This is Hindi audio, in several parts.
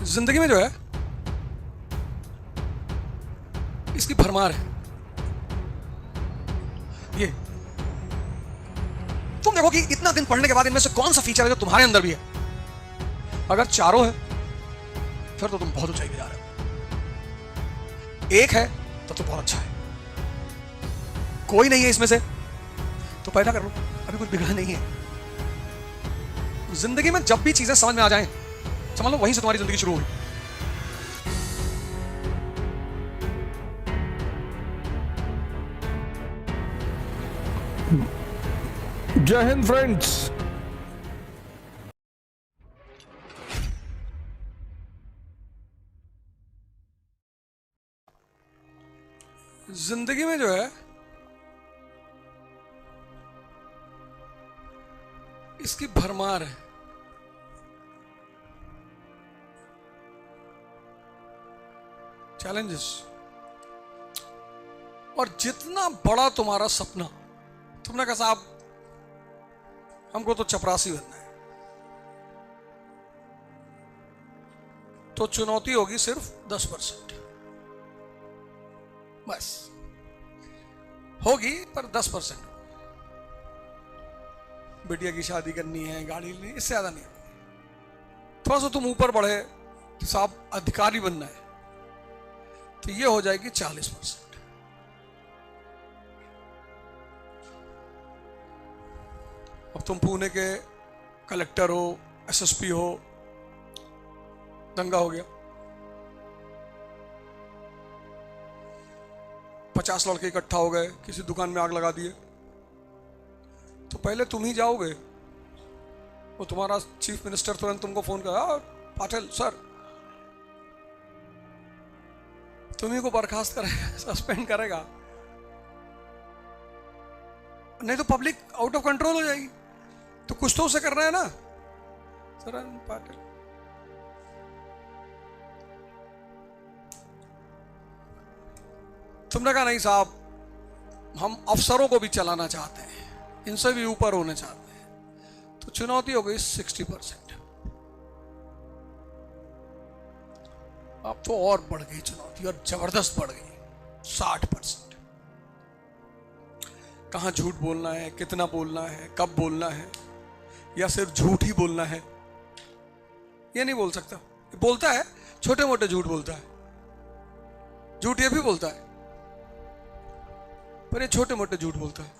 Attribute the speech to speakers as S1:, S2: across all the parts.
S1: जिंदगी में जो है इसकी भरमार है। ये तुम देखो कि इतना दिन पढ़ने के बाद इनमें से कौन सा फीचर है जो तुम्हारे अंदर भी है। अगर चारों है फिर तो तुम बहुत ऊंचाई पे जा रहे हो। एक है तो बहुत अच्छा है। कोई नहीं है इसमें से तो पैदा कर लो, अभी कुछ बिगड़ा नहीं है। जिंदगी में जब भी चीजें समझ में आ जाएं, समझ लो वहीं से तुम्हारी जिंदगी शुरू हुई।
S2: जय हिंद फ्रेंड्स।
S1: जिंदगी में जो है इसकी भरमार है। चैलेंजेस, और जितना बड़ा तुम्हारा सपना, तुमने कहा साहब हमको तो चपरासी बनना है, तो चुनौती होगी सिर्फ 10%। बस होगी पर 10%। बिटिया की शादी करनी है, गाड़ी लेनी, इससे ज्यादा नहीं। थोड़ा सा तुम ऊपर बढ़े कि साहब अधिकारी बनना है, तो ये हो जाएगी 40%। अब तुम पुणे के कलेक्टर हो, एसएसपी हो, दंगा हो गया, 50 लड़के इकट्ठा हो गए, किसी दुकान में आग लगा दिए, तो पहले तुम ही जाओगे। वो तुम्हारा चीफ मिनिस्टर तुरंत तुमको फोन करा, पाटिल सर तुम्ही को बर्खास्त करेगा, सस्पेंड करेगा, नहीं तो पब्लिक आउट ऑफ कंट्रोल हो जाएगी। तो कुछ तो उसे करना है ना सर पाटिल। तुमने कहा नहीं साहब हम अफसरों को भी चलाना चाहते हैं, इनसे भी ऊपर होने चाहते हैं, तो चुनौती हो गई 60%। अब तो और बढ़ गई चुनौती, और जबरदस्त बढ़ गई 60%। कहां झूठ बोलना है, कितना बोलना है, कब बोलना है, या सिर्फ झूठ ही बोलना है। ये नहीं बोल सकता, बोलता है छोटे मोटे झूठ बोलता है, झूठ ये भी बोलता है, पर ये छोटे मोटे झूठ बोलता है।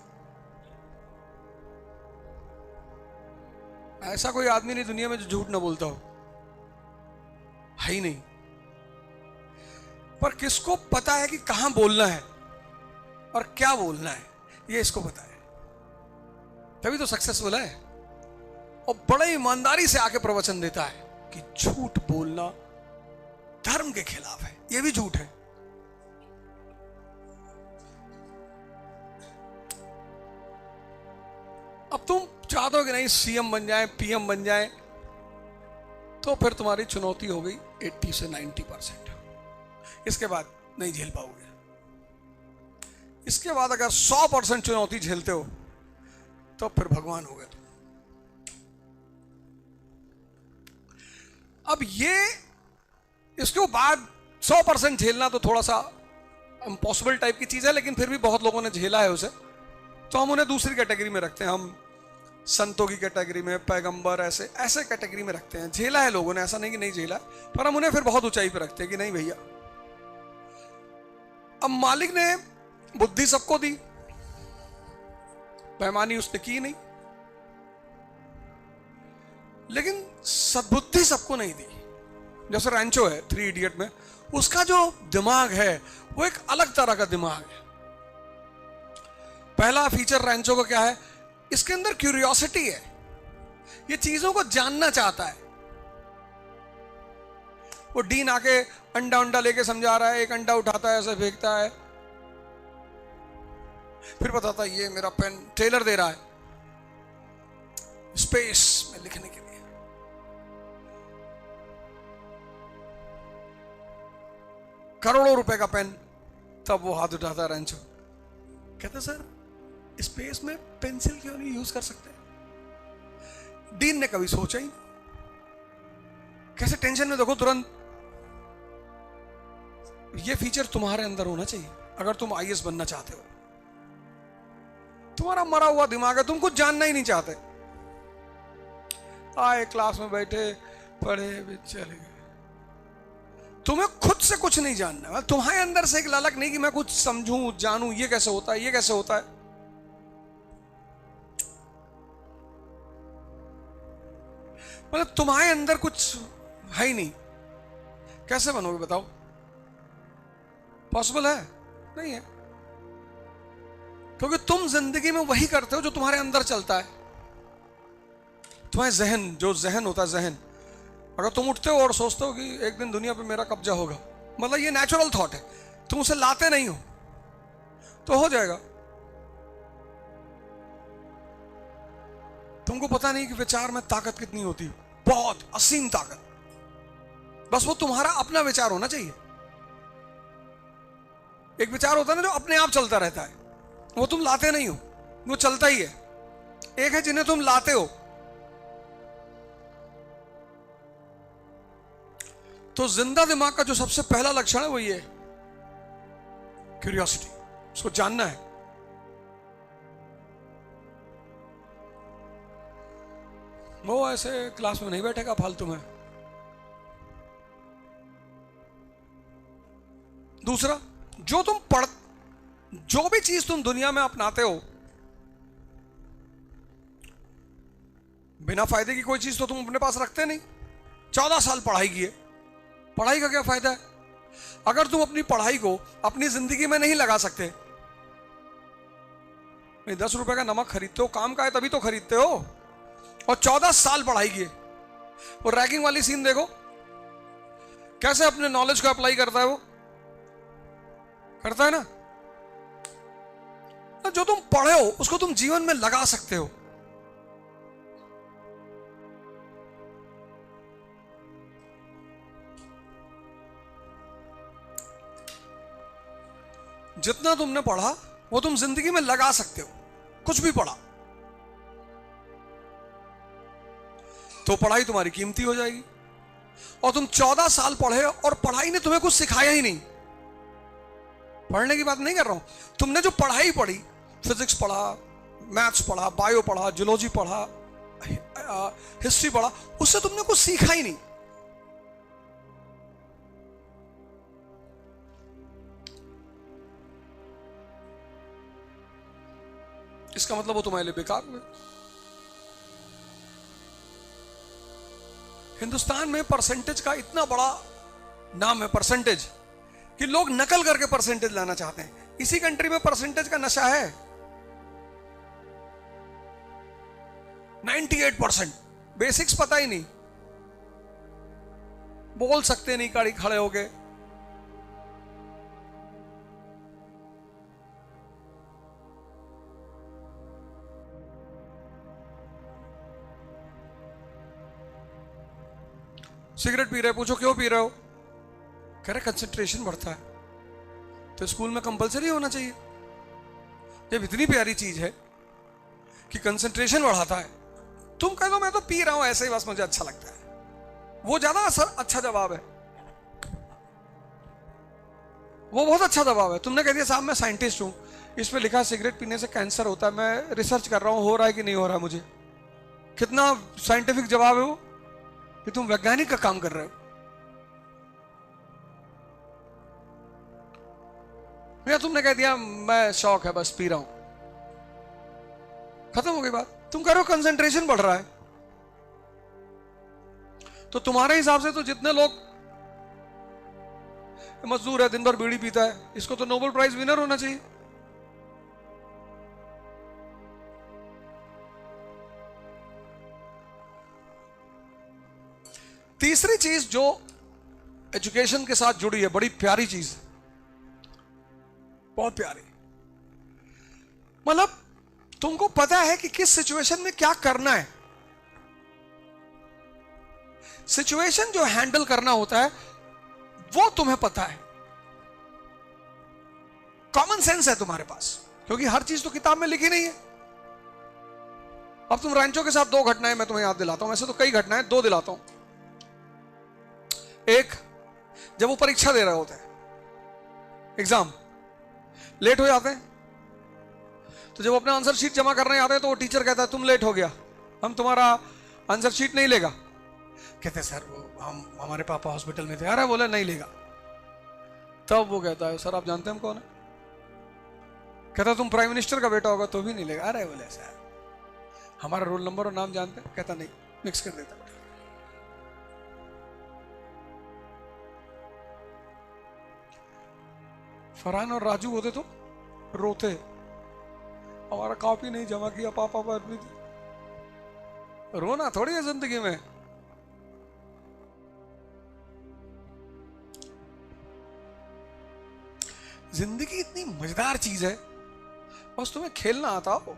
S1: ऐसा कोई आदमी नहीं दुनिया में जो झूठ ना बोलता हो, है ही नहीं। पर किसको पता है कि कहां बोलना है और क्या बोलना है, ये इसको पता है, तभी तो सक्सेसफुल है। और बड़े ईमानदारी से आके प्रवचन देता है कि झूठ बोलना धर्म के खिलाफ है, ये भी झूठ है। अब तुम चाहते हो कि नहीं सीएम बन जाए, पीएम बन जाए, तो फिर तुम्हारी चुनौती हो गई 80 से 90%। इसके बाद नहीं झेल पाओगे। इसके बाद अगर 100% चुनौती झेलते हो तो फिर भगवान हो गए तुम। अब ये इसके बाद 100% झेलना तो थोड़ा सा इम्पॉसिबल टाइप की चीज है, लेकिन फिर भी बहुत लोगों ने झेला है उसे, तो हम उन्हें दूसरी कैटेगरी में रखते हैं। हम संतों की कैटेगरी में, पैगंबर, ऐसे ऐसे कैटेगरी में रखते हैं। झेला है लोगों ने, ऐसा नहीं कि नहीं झेला, पर हम उन्हें फिर बहुत ऊंचाई पे रखते हैं कि नहीं भैया। अब मालिक ने बुद्धि सबको दी, बेईमानी उसने की नहीं, लेकिन सद्बुद्धि सबको नहीं दी। जैसे रैंचो है 3 इडियट में, उसका जो दिमाग है वो एक अलग तरह का दिमाग है। पहला फीचर रैंचो का क्या है, इसके अंदर क्यूरियोसिटी है, ये चीजों को जानना चाहता है। वो डीन आके अंडा अंडा लेके समझा रहा है, एक अंडा उठाता है, ऐसे फेंकता है, फिर बताता है ये मेरा पेन टेलर दे रहा है स्पेस में लिखने के लिए। करोड़ों रुपए का पेन, तब वो हाथ उठाता है रैंचो, कहता सर स्पेस में पेंसिल क्यों नहीं यूज कर सकते। डीन ने कभी सोचा ही नहीं, कैसे टेंशन में देखो तुरंत। ये फीचर तुम्हारे अंदर होना चाहिए अगर तुम आईएएस बनना चाहते हो। तुम्हारा मरा हुआ दिमाग है, तुम कुछ जानना ही नहीं चाहते। आए क्लास में बैठे, पढ़े, चले गए। तुम्हें खुद से कुछ नहीं जानना है। तुम्हारे अंदर से एक ललक नहीं कि मैं कुछ समझूं, जानूं, ये कैसे होता है, ये कैसे होता है। मतलब तुम्हारे अंदर कुछ है ही नहीं। कैसे बनोगे बताओ? पॉसिबल है? नहीं है। क्योंकि तुम जिंदगी में वही करते हो जो तुम्हारे अंदर चलता है। तुम्हारे जहन, जो जहन होता है, जहन, अगर तुम उठते हो और सोचते हो कि एक दिन दुनिया पे मेरा कब्जा होगा, मतलब ये नेचुरल थॉट है, तुम उसे लाते नहीं हो तो हो जाएगा। तुमको पता नहीं कि विचार में ताकत कितनी होती है, बहुत असीम ताकत। बस वो तुम्हारा अपना विचार होना चाहिए। एक विचार होता है ना जो अपने आप चलता रहता है, वो तुम लाते नहीं हो, वो चलता ही है। एक है जिन्हें तुम लाते हो। तो जिंदा दिमाग का जो सबसे पहला लक्षण है वो ये है, क्यूरियोसिटी, उसको जानना है। वो ऐसे क्लास में नहीं बैठेगा फालतू में। दूसरा, जो भी चीज तुम दुनिया में अपनाते हो, बिना फायदे की कोई चीज तो तुम अपने पास रखते नहीं। 14 साल पढ़ाई की है, पढ़ाई का क्या फायदा है अगर तुम अपनी पढ़ाई को अपनी जिंदगी में नहीं लगा सकते? 10 रुपए का नमक खरीदते हो, काम का है तभी तो खरीदते हो। और 14 साल पढ़ाई की है। वो रैगिंग वाली सीन देखो, कैसे अपने नॉलेज को अप्लाई करता है। वो करता है ना। तो जो तुम पढ़े हो उसको तुम जीवन में लगा सकते हो। जितना तुमने पढ़ा वो तुम जिंदगी में लगा सकते हो। कुछ भी पढ़ा तो पढ़ाई तुम्हारी कीमती हो जाएगी। और तुम 14 साल पढ़े और पढ़ाई ने तुम्हें कुछ सिखाया ही नहीं। पढ़ने की बात नहीं कर रहा हूं, तुमने जो पढ़ाई पढ़ी, फिजिक्स पढ़ा, मैथ्स पढ़ा, बायो पढ़ा, जूलॉजी पढ़ा, हिस्ट्री पढ़ा, उससे तुमने कुछ सीखा ही नहीं। इसका मतलब वो तुम्हारे लिए बेकार हुए। हिंदुस्तान में परसेंटेज का इतना बड़ा नाम है, परसेंटेज, कि लोग नकल करके परसेंटेज लाना चाहते हैं। इसी कंट्री में परसेंटेज का नशा है। 98%, बेसिक्स पता ही नहीं, बोल सकते नहीं गाड़ी खड़े हो गए। सिगरेट पी रहे, पूछो क्यों पी रहे हो, कह रहे कंसंट्रेशन बढ़ता है। तो स्कूल में कंपलसरी होना चाहिए। जब इतनी प्यारी चीज है कि कंसंट्रेशन बढ़ाता है, तुम कह दो मैं तो पी रहा हूं ऐसे ही, बस मुझे अच्छा लगता है, वो ज्यादा अच्छा जवाब है। वो बहुत अच्छा जवाब है। तुमने कह दिया साहब मैं साइंटिस्ट हूं, इस पे लिखा सिगरेट पीने से कैंसर होता है, मैं रिसर्च कर रहा हूं हो रहा है कि नहीं हो रहा है मुझे। कितना साइंटिफिक जवाब है वो, कि तुम वैज्ञानिक का काम कर रहे हो। या तुमने कह दिया मैं शौक है बस पी रहा हूं, खत्म हो गई बात। तुम कह रहे हो कंसंट्रेशन बढ़ रहा है। तो तुम्हारे हिसाब से तो जितने लोग मजदूर है, दिन भर बीड़ी पीता है, इसको तो नोबेल प्राइज विनर होना चाहिए। तीसरी चीज जो एजुकेशन के साथ जुड़ी है, बड़ी प्यारी चीज, बहुत प्यारी, मतलब तुमको पता है कि किस सिचुएशन में क्या करना है। सिचुएशन जो हैंडल करना होता है वो तुम्हें पता है। कॉमन सेंस है तुम्हारे पास, क्योंकि हर चीज तो किताब में लिखी नहीं है। अब तुम रैंचो के साथ 2 घटनाएं मैं तुम्हें याद दिलाता हूं, वैसे तो कई घटनाएं, 2 दिलाता हूं। एक, जब वो परीक्षा दे रहे होते हैं, एग्जाम, लेट हो जाते हैं, तो जब अपना आंसर शीट जमा करने आते हैं तो वो टीचर कहता है तुम लेट हो गया, हम तुम्हारा आंसर शीट नहीं लेगा। कहते सर वो हमारे पापा हॉस्पिटल में थे। अरे बोले नहीं लेगा। तब वो कहता है सर आप जानते हैं हम कौन है? कहता तुम प्राइम मिनिस्टर का बेटा होगा तो भी नहीं लेगा। अरे बोले सर हमारा रोल नंबर और नाम जानते हैं? कहता नहीं, मिक्स कर देता। फरहान और राजू होते तो रोते, हमारा कॉपी नहीं जमा किया पापा पर भी। रोना थोड़ी है जिंदगी में। जिंदगी इतनी मजेदार चीज है, बस तुम्हें खेलना आता हो।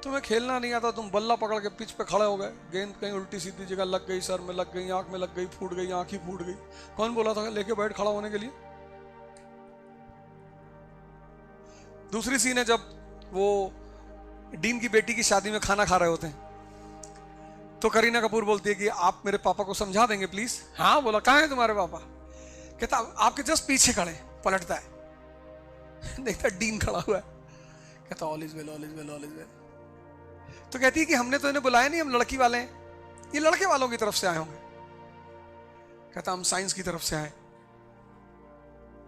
S1: तुम्हें खेलना नहीं आता, तुम बल्ला पकड़ के पिच पे खड़े हो गए, गेंद कहीं उल्टी सीधी जगह लग गई, सर में लग गई, आंख में लग गई, फूट गई, आंख ही फूट गई। कौन बोला था लेके बैठ खड़ा होने के लिए? दूसरी सीन है जब वो डीन की बेटी की शादी में खाना खा रहे होते हैं, तो करीना कपूर बोलती है कि आप मेरे पापा को समझा देंगे प्लीज। हाँ बोला कहाँ है तुम्हारे पापा? कहता आपके जस्ट पीछे खड़े। पलटता है देखता डीन खड़ा हुआ है, कहता all is well, all is well, all is well. तो कहती है कि हमने तो इन्हें बुलाया नहीं, हम लड़की वाले हैं, ये लड़के वालों की तरफ से आए होंगे। कहता हम साइंस की तरफ से आए।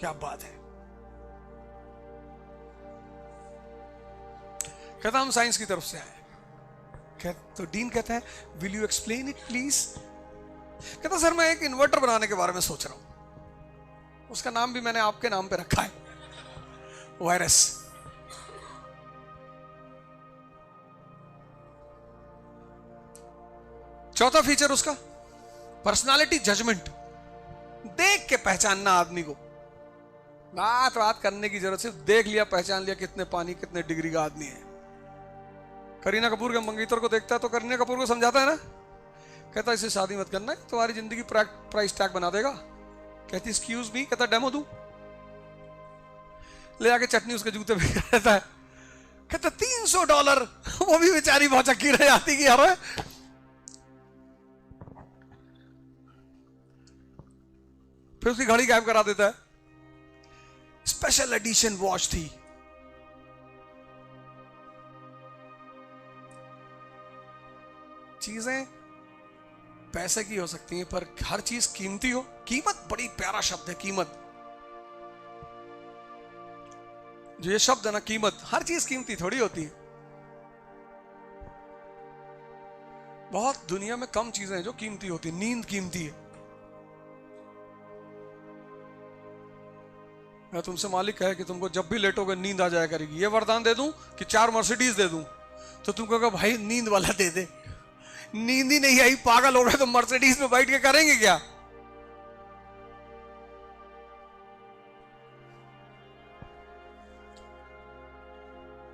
S1: क्या बात है। कहता हम साइंस की तरफ से आए। तो डीन कहता है will you explain it please? कहता सर मैं एक इन्वर्टर बनाने के बारे में सोच रहा हूं, उसका नाम भी मैंने आपके नाम पे रखा है, वायरस। चौथा फीचर उसका पर्सनालिटी जजमेंट, देख के पहचानना आदमी को। बात करने की जरूरत, सिर्फ देख लिया पहचान लिया कितने पानी कितने डिग्री का आदमी है। करीना कपूर के मंगेतर को देखता है तो करीना कपूर को समझाता है ना, कहता इसे शादी मत करना है, तुम्हारी जिंदगी प्राइस टैग बना देगा। कहती एक्सक्यूज मी, कहता डेमो दूं? ले आके चटनी उसके जूते पे रहता है। कहता $300, वो भी बेचारी बहुत चक्की रह जाती कि यार फिर उसकी घड़ी गायब करा देता है। स्पेशल एडिशन वॉच थी। चीजें पैसे की हो सकती हैं पर हर चीज कीमती हो। कीमत बड़ी प्यारा शब्द है, कीमत। जो ये शब्द है ना कीमत, हर चीज कीमती थोड़ी होती है। बहुत दुनिया में कम चीजें हैं जो कीमती होती है। नींद कीमती है। मैं तुमसे मालिक कहे कि तुमको जब भी लेटोगे नींद आ जाया करेगी, ये वरदान दे दूं कि 4 मर्सिडीज दे दूं, तो तुम कहोगे भाई नींद वाला दे दे। नींद ही नहीं आई, पागल हो गए तो मर्सिडीज में बैठ के करेंगे क्या?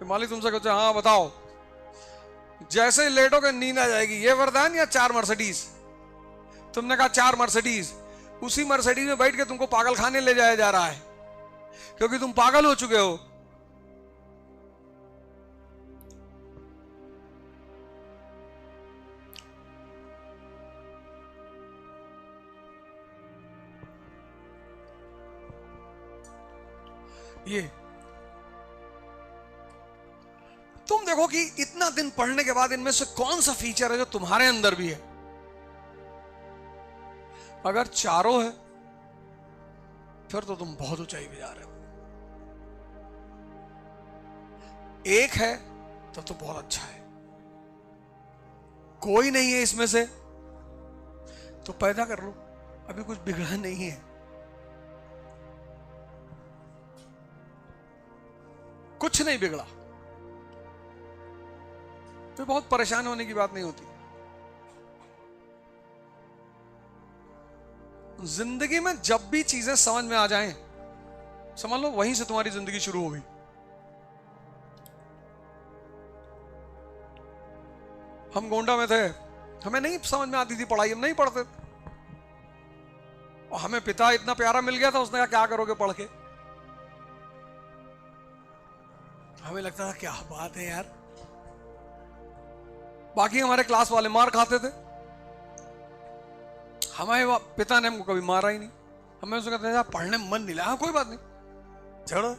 S1: मालिक तुमसे कहते हाँ बताओ, जैसे ही लेटोगे नींद आ जाएगी, ये वरदान या 4 मर्सिडीज? तुमने कहा 4 मर्सिडीज, उसी मर्सिडीज में बैठ के तुमको पागल खाने ले जाया जा रहा है क्योंकि तुम पागल हो चुके हो। ये तुम देखो कि इतना दिन पढ़ने के बाद इनमें से कौन सा फीचर है जो तुम्हारे अंदर भी है। अगर चारों है फिर तो तुम बहुत ऊंचाई पे जा रहे हो। एक है तो बहुत अच्छा है। कोई नहीं है इसमें से तो पैदा कर लो, अभी कुछ बिगड़ा नहीं है। कुछ नहीं बिगड़ा तो बहुत परेशान होने की बात नहीं होती। जिंदगी में जब भी चीजें समझ में आ जाएं, समझ लो वहीं से तुम्हारी जिंदगी शुरू हो गई। हम गोंडा में थे, हमें नहीं समझ में आती थी पढ़ाई, हम नहीं पढ़ते। और हमें पिता इतना प्यारा मिल गया था, उसने कहा क्या करोगे पढ़ के? हमें लगता था क्या बात है यार, बाकी हमारे क्लास वाले मार खाते थे, हमारे पिता ने हमको कभी मारा ही नहीं। हमें उसको कहते थे पढ़ने में मन नहीं लगा, कोई बात नहीं, छोड़ो,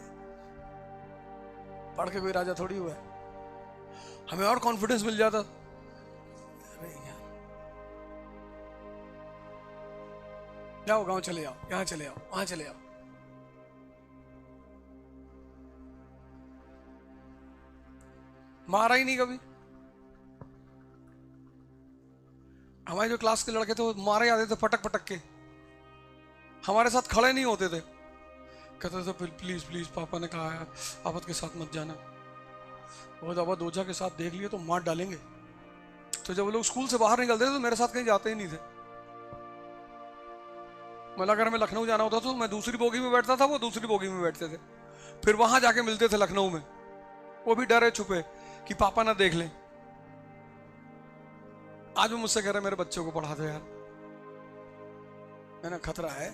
S1: पढ़ के कोई राजा थोड़ी हुआ है। हमें और कॉन्फिडेंस मिल जाता। अरे यार, जाओ गांव चले जाओ, यहां चले जाओ, वहां चले जाओ। मारा ही नहीं कभी। हमारे जो क्लास के लड़के थे वो मारे आते थे पटक पटक के, हमारे साथ खड़े नहीं होते थे। कहते थे प्लीज प्लीज, पापा ने कहा है आपत के साथ मत जाना, वो दावत ओझा के साथ देख लिए तो मार डालेंगे। तो जब वो लोग स्कूल से बाहर निकलते थे तो मेरे साथ कहीं जाते ही नहीं थे। मतलब अगर हमें लखनऊ जाना होता तो मैं दूसरी बोगी में बैठता था, वो दूसरी बोगी में बैठते थे, फिर वहां जाके मिलते थे लखनऊ में, वो भी डरे छुपे कि पापा ना देख लें। आज वो मुझसे कह रहे मेरे बच्चों को पढ़ा दो यार। मैंने खतरा है,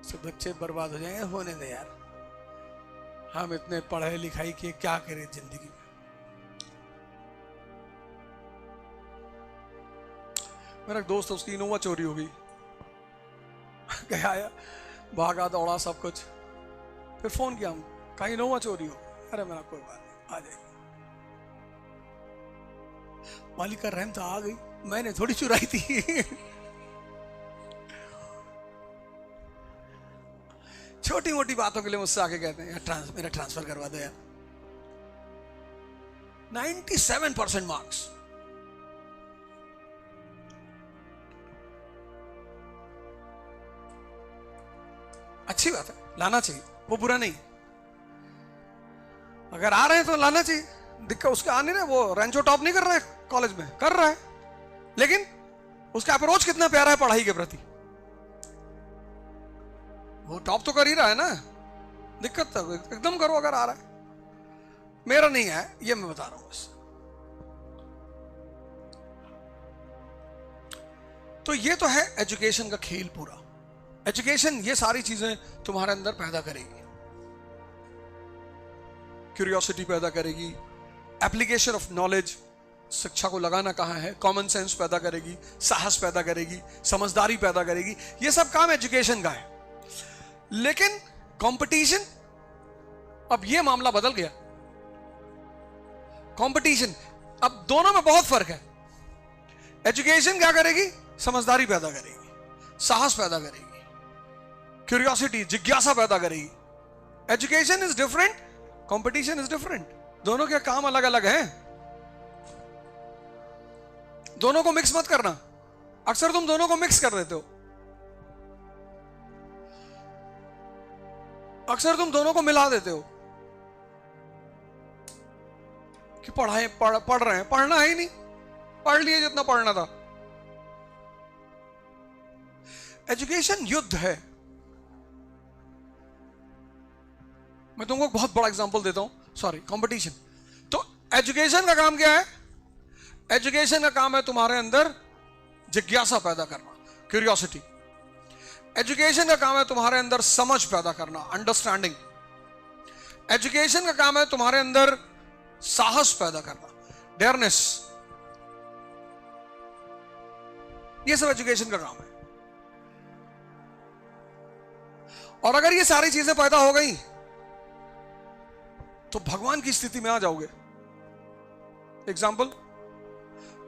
S1: सब बच्चे बर्बाद हो जाएंगे, होने दे यार, हम इतने पढ़ाई लिखाई किए, क्या करें जिंदगी में। मेरा एक दोस्त, उसकी इनोवा चोरी हो गई, गया भागा दौड़ा सब कुछ, फिर फोन किया, हम कहा इनोवा चोरी हो। अरे मेरा कोई बात नहीं, आ जाएगी, मालिक का रहम था, आ गई, मैंने थोड़ी चुराई थी। छोटी मोटी बातों के लिए मुझसे आके कहते हैं यार मेरा ट्रांसफर करवा दो यार। 97% मार्क्स, अच्छी बात है, लाना चाहिए, वो बुरा नहीं। अगर आ रहे हैं तो लाना चाहिए, दिक्कत उसके आने रहे, वो रेंचो टॉप नहीं कर रहा है कॉलेज में, कर रहा है, लेकिन उसका अप्रोच कितना प्यारा है पढ़ाई के प्रति, वो टॉप तो कर ही रहा है ना। दिक्कत तो एकदम करो अगर आ रहा है, मेरा नहीं है ये मैं बता रहा हूं बस। तो ये तो है एजुकेशन का खेल पूरा। एजुकेशन ये सारी चीजें तुम्हारे अंदर पैदा करेगी, क्यूरियोसिटी पैदा करेगी, एप्लीकेशन ऑफ नॉलेज, शिक्षा को लगाना कहां है, कॉमन सेंस पैदा करेगी, साहस पैदा करेगी, समझदारी पैदा करेगी, ये सब काम एजुकेशन का है। लेकिन कंपटीशन, अब ये मामला बदल गया। कंपटीशन, अब दोनों में बहुत फर्क है। एजुकेशन क्या करेगी, समझदारी पैदा करेगी, साहस पैदा करेगी, क्यूरियोसिटी, जिज्ञासा पैदा करेगी। Education is different, competition is different, दोनों के काम अलग अलग हैं, दोनों को मिक्स मत करना। अक्सर तुम दोनों को मिक्स कर देते हो, अक्सर तुम दोनों को मिला देते हो कि पढ़ रहे हैं, पढ़ना है ही नहीं, पढ़ लिए जितना पढ़ना था। एजुकेशन युद्ध है। मैं तुमको एक बहुत बड़ा एग्जांपल देता हूं, सॉरी, कंपटीशन। तो एजुकेशन का काम क्या है? एजुकेशन का काम है तुम्हारे अंदर जिज्ञासा पैदा करना, क्यूरियोसिटी। एजुकेशन का काम है तुम्हारे अंदर समझ पैदा करना, अंडरस्टैंडिंग। एजुकेशन का काम है तुम्हारे अंदर साहस पैदा करना, डेयरनेस। ये सब एजुकेशन का काम है। और अगर ये सारी चीजें पैदा हो गई तो भगवान की स्थिति में आ जाओगे। Example,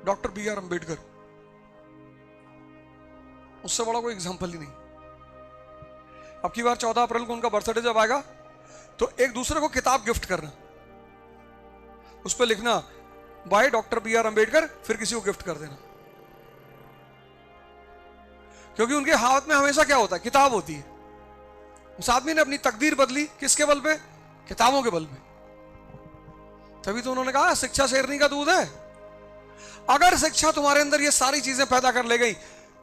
S1: doctor B.R. अंबेडकर, उससे बड़ा कोई एग्जाम्पल ही नहीं। अब की बार 14 अप्रैल को उनका बर्थडे जब आएगा तो एक दूसरे को किताब गिफ्ट करना, उस पर लिखना बाय डॉक्टर B.R. अंबेडकर, फिर किसी को गिफ्ट कर देना। क्योंकि उनके हाथ में हमेशा क्या होता है? किताब होती है। उस आदमी ने अपनी तकदीर बदली किसके बल पे? किताबों के बल पे। तभी तो उन्होंने कहा शिक्षा शेरनी का दूध है। अगर शिक्षा तुम्हारे अंदर ये सारी चीजें पैदा कर ले गई,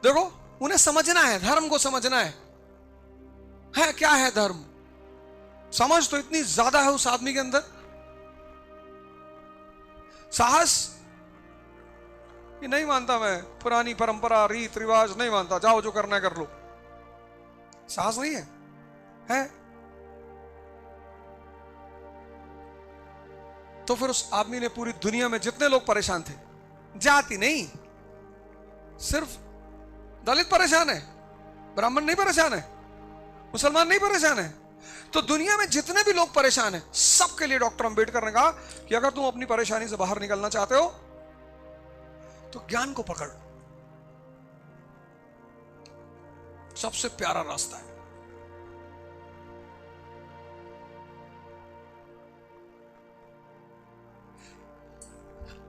S1: देखो उन्हें समझना है, धर्म को समझना है क्या है धर्म, समझ तो इतनी ज्यादा है उस आदमी के अंदर। साहस, ये नहीं मानता मैं, पुरानी परंपरा रीत रिवाज नहीं मानता, जाओ जो करना है कर लो। साहस नहीं है? तो फिर उस आदमी ने पूरी दुनिया में जितने लोग परेशान थे जाति नहीं, सिर्फ दलित परेशान है, ब्राह्मण नहीं परेशान है, मुसलमान नहीं परेशान है। तो दुनिया में जितने भी लोग परेशान हैं, सबके लिए डॉक्टर अंबेडकर ने कहा कि अगर तुम अपनी परेशानी से बाहर निकलना चाहते हो तो ज्ञान को पकड़, सबसे प्यारा रास्ता है।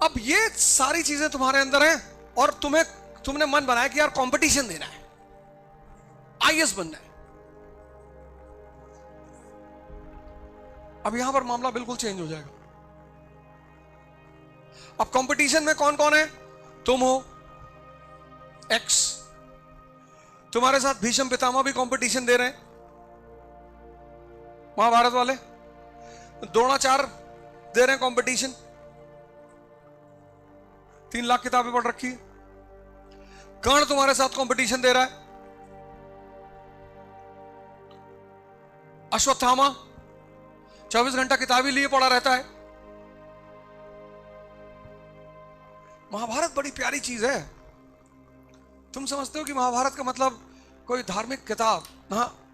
S1: अब ये सारी चीजें तुम्हारे अंदर हैं और तुमने मन बनाया कि यार कंपटीशन देना है, आईएएस बनना है। अब यहां पर मामला बिल्कुल चेंज हो जाएगा। अब कंपटीशन में कौन कौन है? तुम हो एक्स, तुम्हारे साथ भीष्म पितामह भी कंपटीशन दे रहे हैं, महाभारत वाले। द्रोणाचार्य दे रहे हैं कंपटीशन, 3 लाख किताबें पढ़ रखी है। कर्ण तुम्हारे साथ कंपटीशन दे रहा है। अश्वत्थामा 24 घंटा किताबी लिए पड़ा रहता है। महाभारत बड़ी प्यारी चीज है। तुम समझते हो कि महाभारत का मतलब कोई धार्मिक किताब,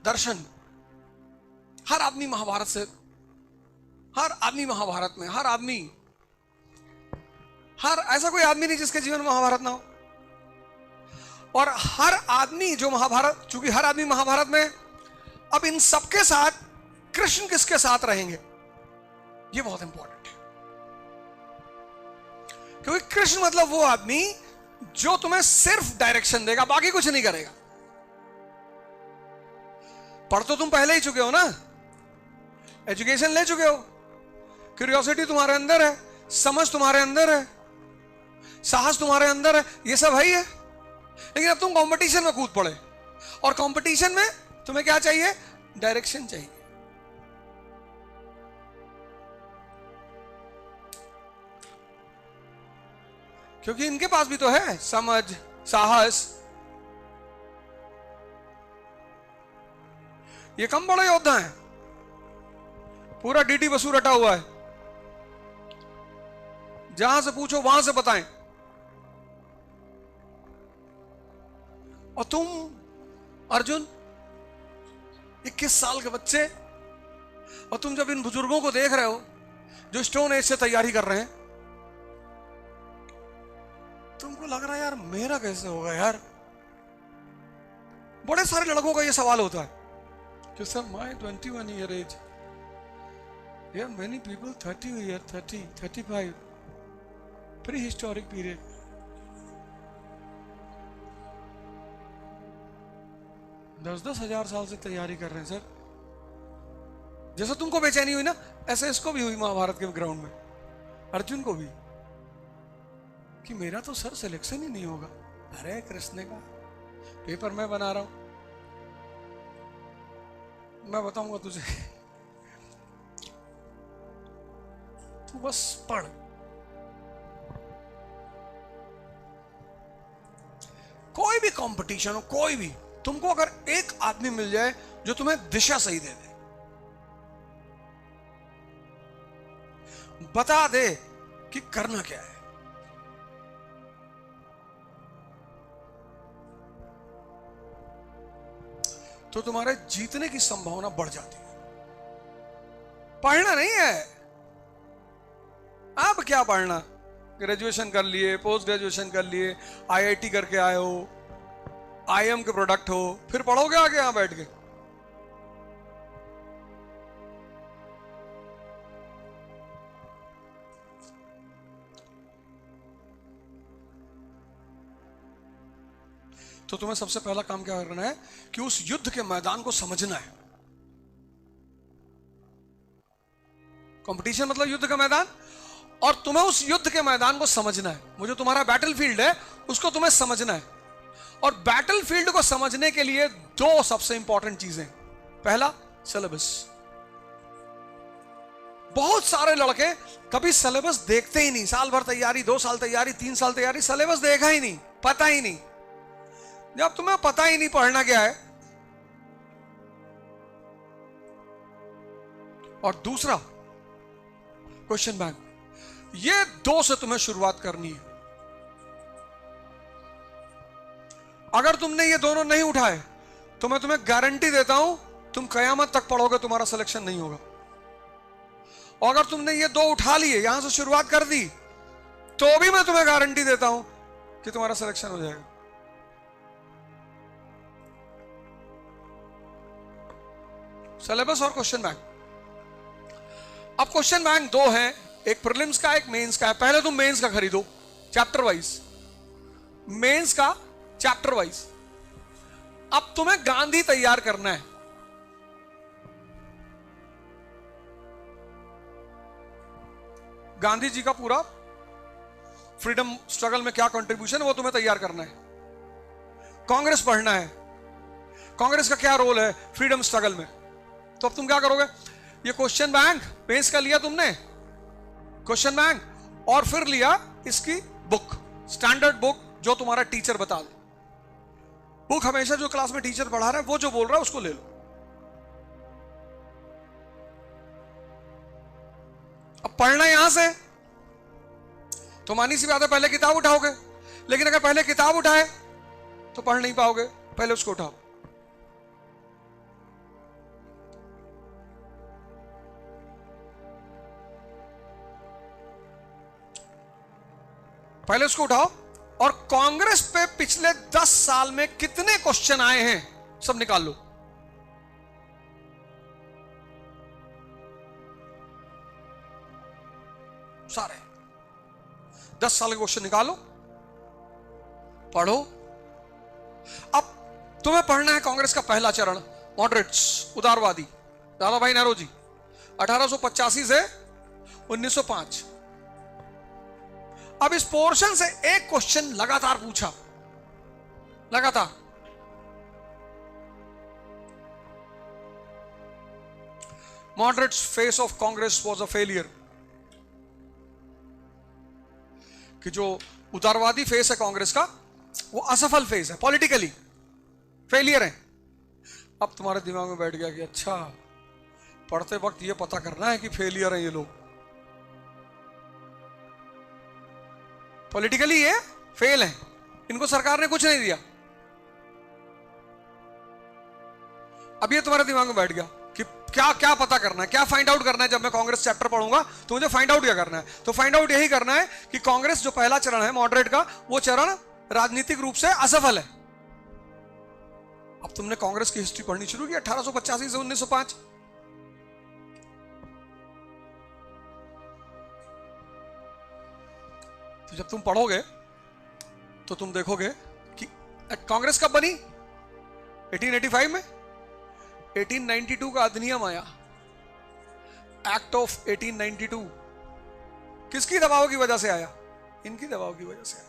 S1: दर्शन। हर आदमी महाभारत में, हर ऐसा कोई आदमी नहीं जिसके जीवन में महाभारत ना हो। और हर आदमी जो महाभारत, चूंकि हर आदमी महाभारत में, अब इन सबके साथ कृष्ण किसके साथ रहेंगे, ये बहुत इंपॉर्टेंट है। क्योंकि कृष्ण मतलब वो आदमी जो तुम्हें सिर्फ डायरेक्शन देगा, बाकी कुछ नहीं करेगा। पढ़ तो तुम पहले ही चुके हो ना, एजुकेशन ले चुके हो, क्यूरियोसिटी तुम्हारे अंदर है, समझ तुम्हारे अंदर है, साहस तुम्हारे अंदर है, ये सब है ही है। लेकिन अब तुम कंपटीशन में कूद पड़े, और कंपटीशन में तुम्हें क्या चाहिए? डायरेक्शन चाहिए। क्योंकि इनके पास भी तो है समझ, साहस। ये कम बड़े योद्धा हैं, पूरा डीडी बसु रटा हुआ है, जहां से पूछो वहां से बताएं। और तुम अर्जुन 21 साल के बच्चे, और तुम जब इन बुजुर्गों को देख रहे हो जो स्टोन एज से तैयारी कर रहे हैं, तुमको लग रहा है यार मेरा कैसे होगा यार। बड़े सारे लड़कों का ये सवाल होता है कि sir my 21 year age, there are many people 30 year, 30, 35, prehistoric period. दस हजार साल से तैयारी कर रहे हैं सर। जैसे तुमको बेचैनी हुई ना, ऐसे इसको भी हुई महाभारत के ग्राउंड में, अर्जुन को भी, कि मेरा तो सर सिलेक्शन ही नहीं होगा। अरे कृष्ण का पेपर मैं बना रहा हूं, मैं बताऊंगा तुझे, तू बस पढ़। कोई भी कंपटीशन हो, कोई भी, तुमको अगर एक आदमी मिल जाए जो तुम्हें दिशा सही दे दे, बता दे कि करना क्या है, तो तुम्हारे जीतने की संभावना बढ़ जाती है। पढ़ना नहीं है, अब क्या पढ़ना, ग्रेजुएशन कर लिए, पोस्ट ग्रेजुएशन कर लिए, आईआईटी करके आए हो, आईएम के प्रोडक्ट हो, फिर पढ़ोगे आगे यहां बैठ के? तो तुम्हें सबसे पहला काम क्या करना है कि उस युद्ध के मैदान को समझना है। कंपटीशन मतलब युद्ध का मैदान, और तुम्हें उस युद्ध के मैदान को समझना है। वो जो तुम्हारा बैटलफील्ड है उसको तुम्हें समझना है। और बैटलफील्ड को समझने के लिए 2 सबसे इंपॉर्टेंट चीजें। पहला, सिलेबस। बहुत सारे लड़के कभी सिलेबस देखते ही नहीं, साल भर तैयारी, 2 साल तैयारी, 3 साल तैयारी, सिलेबस देखा ही नहीं, पता ही नहीं। जब तुम्हें पता ही नहीं पढ़ना क्या है, और दूसरा क्वेश्चन बैंक, ये 2 से तुम्हें शुरुआत करनी है। अगर तुमने ये दोनों नहीं उठाए तो मैं तुम्हें गारंटी देता हूं तुम कयामत तक पढ़ोगे, तुम्हारा सिलेक्शन नहीं होगा। और अगर तुमने ये दो उठा लिए, यहां से शुरुआत कर दी, तो भी मैं तुम्हें गारंटी देता हूं कि तुम्हारा सिलेक्शन हो जाएगा। सिलेबस और क्वेश्चन बैंक। अब क्वेश्चन बैंक दो हैं, एक प्रीलिम्स का एक मेंस का है। पहले तुम मेंस का खरीदो चैप्टर वाइज, मेंस का चैप्टर वाइज। अब तुम्हें गांधी तैयार करना है। गांधी जी का पूरा फ्रीडम स्ट्रगल में क्या कंट्रीब्यूशन है वो तुम्हें तैयार करना है। कांग्रेस पढ़ना है, कांग्रेस का क्या रोल है फ्रीडम स्ट्रगल में। तो अब तुम क्या करोगे, ये क्वेश्चन बैंक पेश कर लिया तुमने, क्वेश्चन बैंक, और फिर लिया इसकी बुक, स्टैंडर्ड बुक जो तुम्हारा टीचर बता दे। बुक हमेशा जो क्लास में टीचर पढ़ा रहा है वो जो बोल रहा है उसको ले लो। अब पढ़ना यहां से तो मानी सी बात है पहले किताब उठाओगे, लेकिन अगर पहले किताब उठाए तो पढ़ नहीं पाओगे, पहले उसको उठाओ। पहले उसको उठाओ और कांग्रेस पे पिछले 10 साल में कितने क्वेश्चन आए हैं सब निकाल लो। सारे 10 साल के क्वेश्चन निकालो, पढ़ो। अब तुम्हें पढ़ना है कांग्रेस का पहला चरण, मॉडरेट्स, उदारवादी, दादा भाई नेहरू जी, 1885 से 1905। अब इस पोर्शन से एक क्वेश्चन लगातार पूछा, लगातार। Moderates face of Congress was a failure, कि जो उदारवादी फेस है कांग्रेस का वो असफल फेस है, पॉलिटिकली फेलियर है। अब तुम्हारे दिमाग में बैठ गया कि अच्छा, पढ़ते वक्त ये पता करना है कि फेलियर है ये लोग, पॉलिटिकली ये फेल है, इनको सरकार ने कुछ नहीं दिया। अब ये तुम्हारे दिमाग में बैठ गया कि क्या क्या पता करना है, क्या फाइंड आउट करना है। जब मैं कांग्रेस चैप्टर पढ़ूंगा तो मुझे फाइंड आउट क्या करना है, तो फाइंड आउट यही करना है कि कांग्रेस जो पहला चरण है मॉडरेट का, वो चरण राजनीतिक रूप से असफल है। अब तुमने कांग्रेस की हिस्ट्री पढ़नी शुरू की 1885 से 1905। तो जब तुम पढ़ोगे तो तुम देखोगे कि कांग्रेस कब बनी, 1885 में। 1892 का अधिनियम आया, एक्ट ऑफ 1892। किसकी दबाव की वजह से आया, इनकी दबाव की वजह से आया।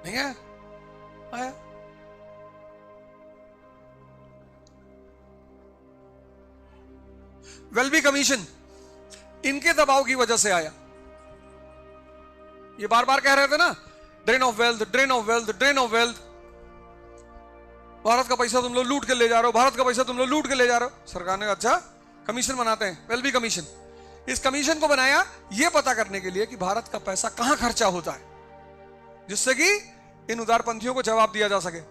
S1: नहीं है आया। वेल्बी कमीशन इनके दबाव की वजह से आया। ये बार बार कह रहे थे ना, drain of wealth, drain of wealth, drain of wealth. Bharat का पैसा तुम लोग लूट के ले जा रहे हो, भारत का पैसा तुम लोग लूट के ले जा रहे हो। सरकार ने अच्छा कमीशन बनाते हैं, वेल्बी कमीशन। इस कमीशन को बनाया यह पता करने के लिए कि भारत का पैसा कहां खर्चा होता है, जिससे कि इन उदारपंथियों को जवाब दिया जा सके।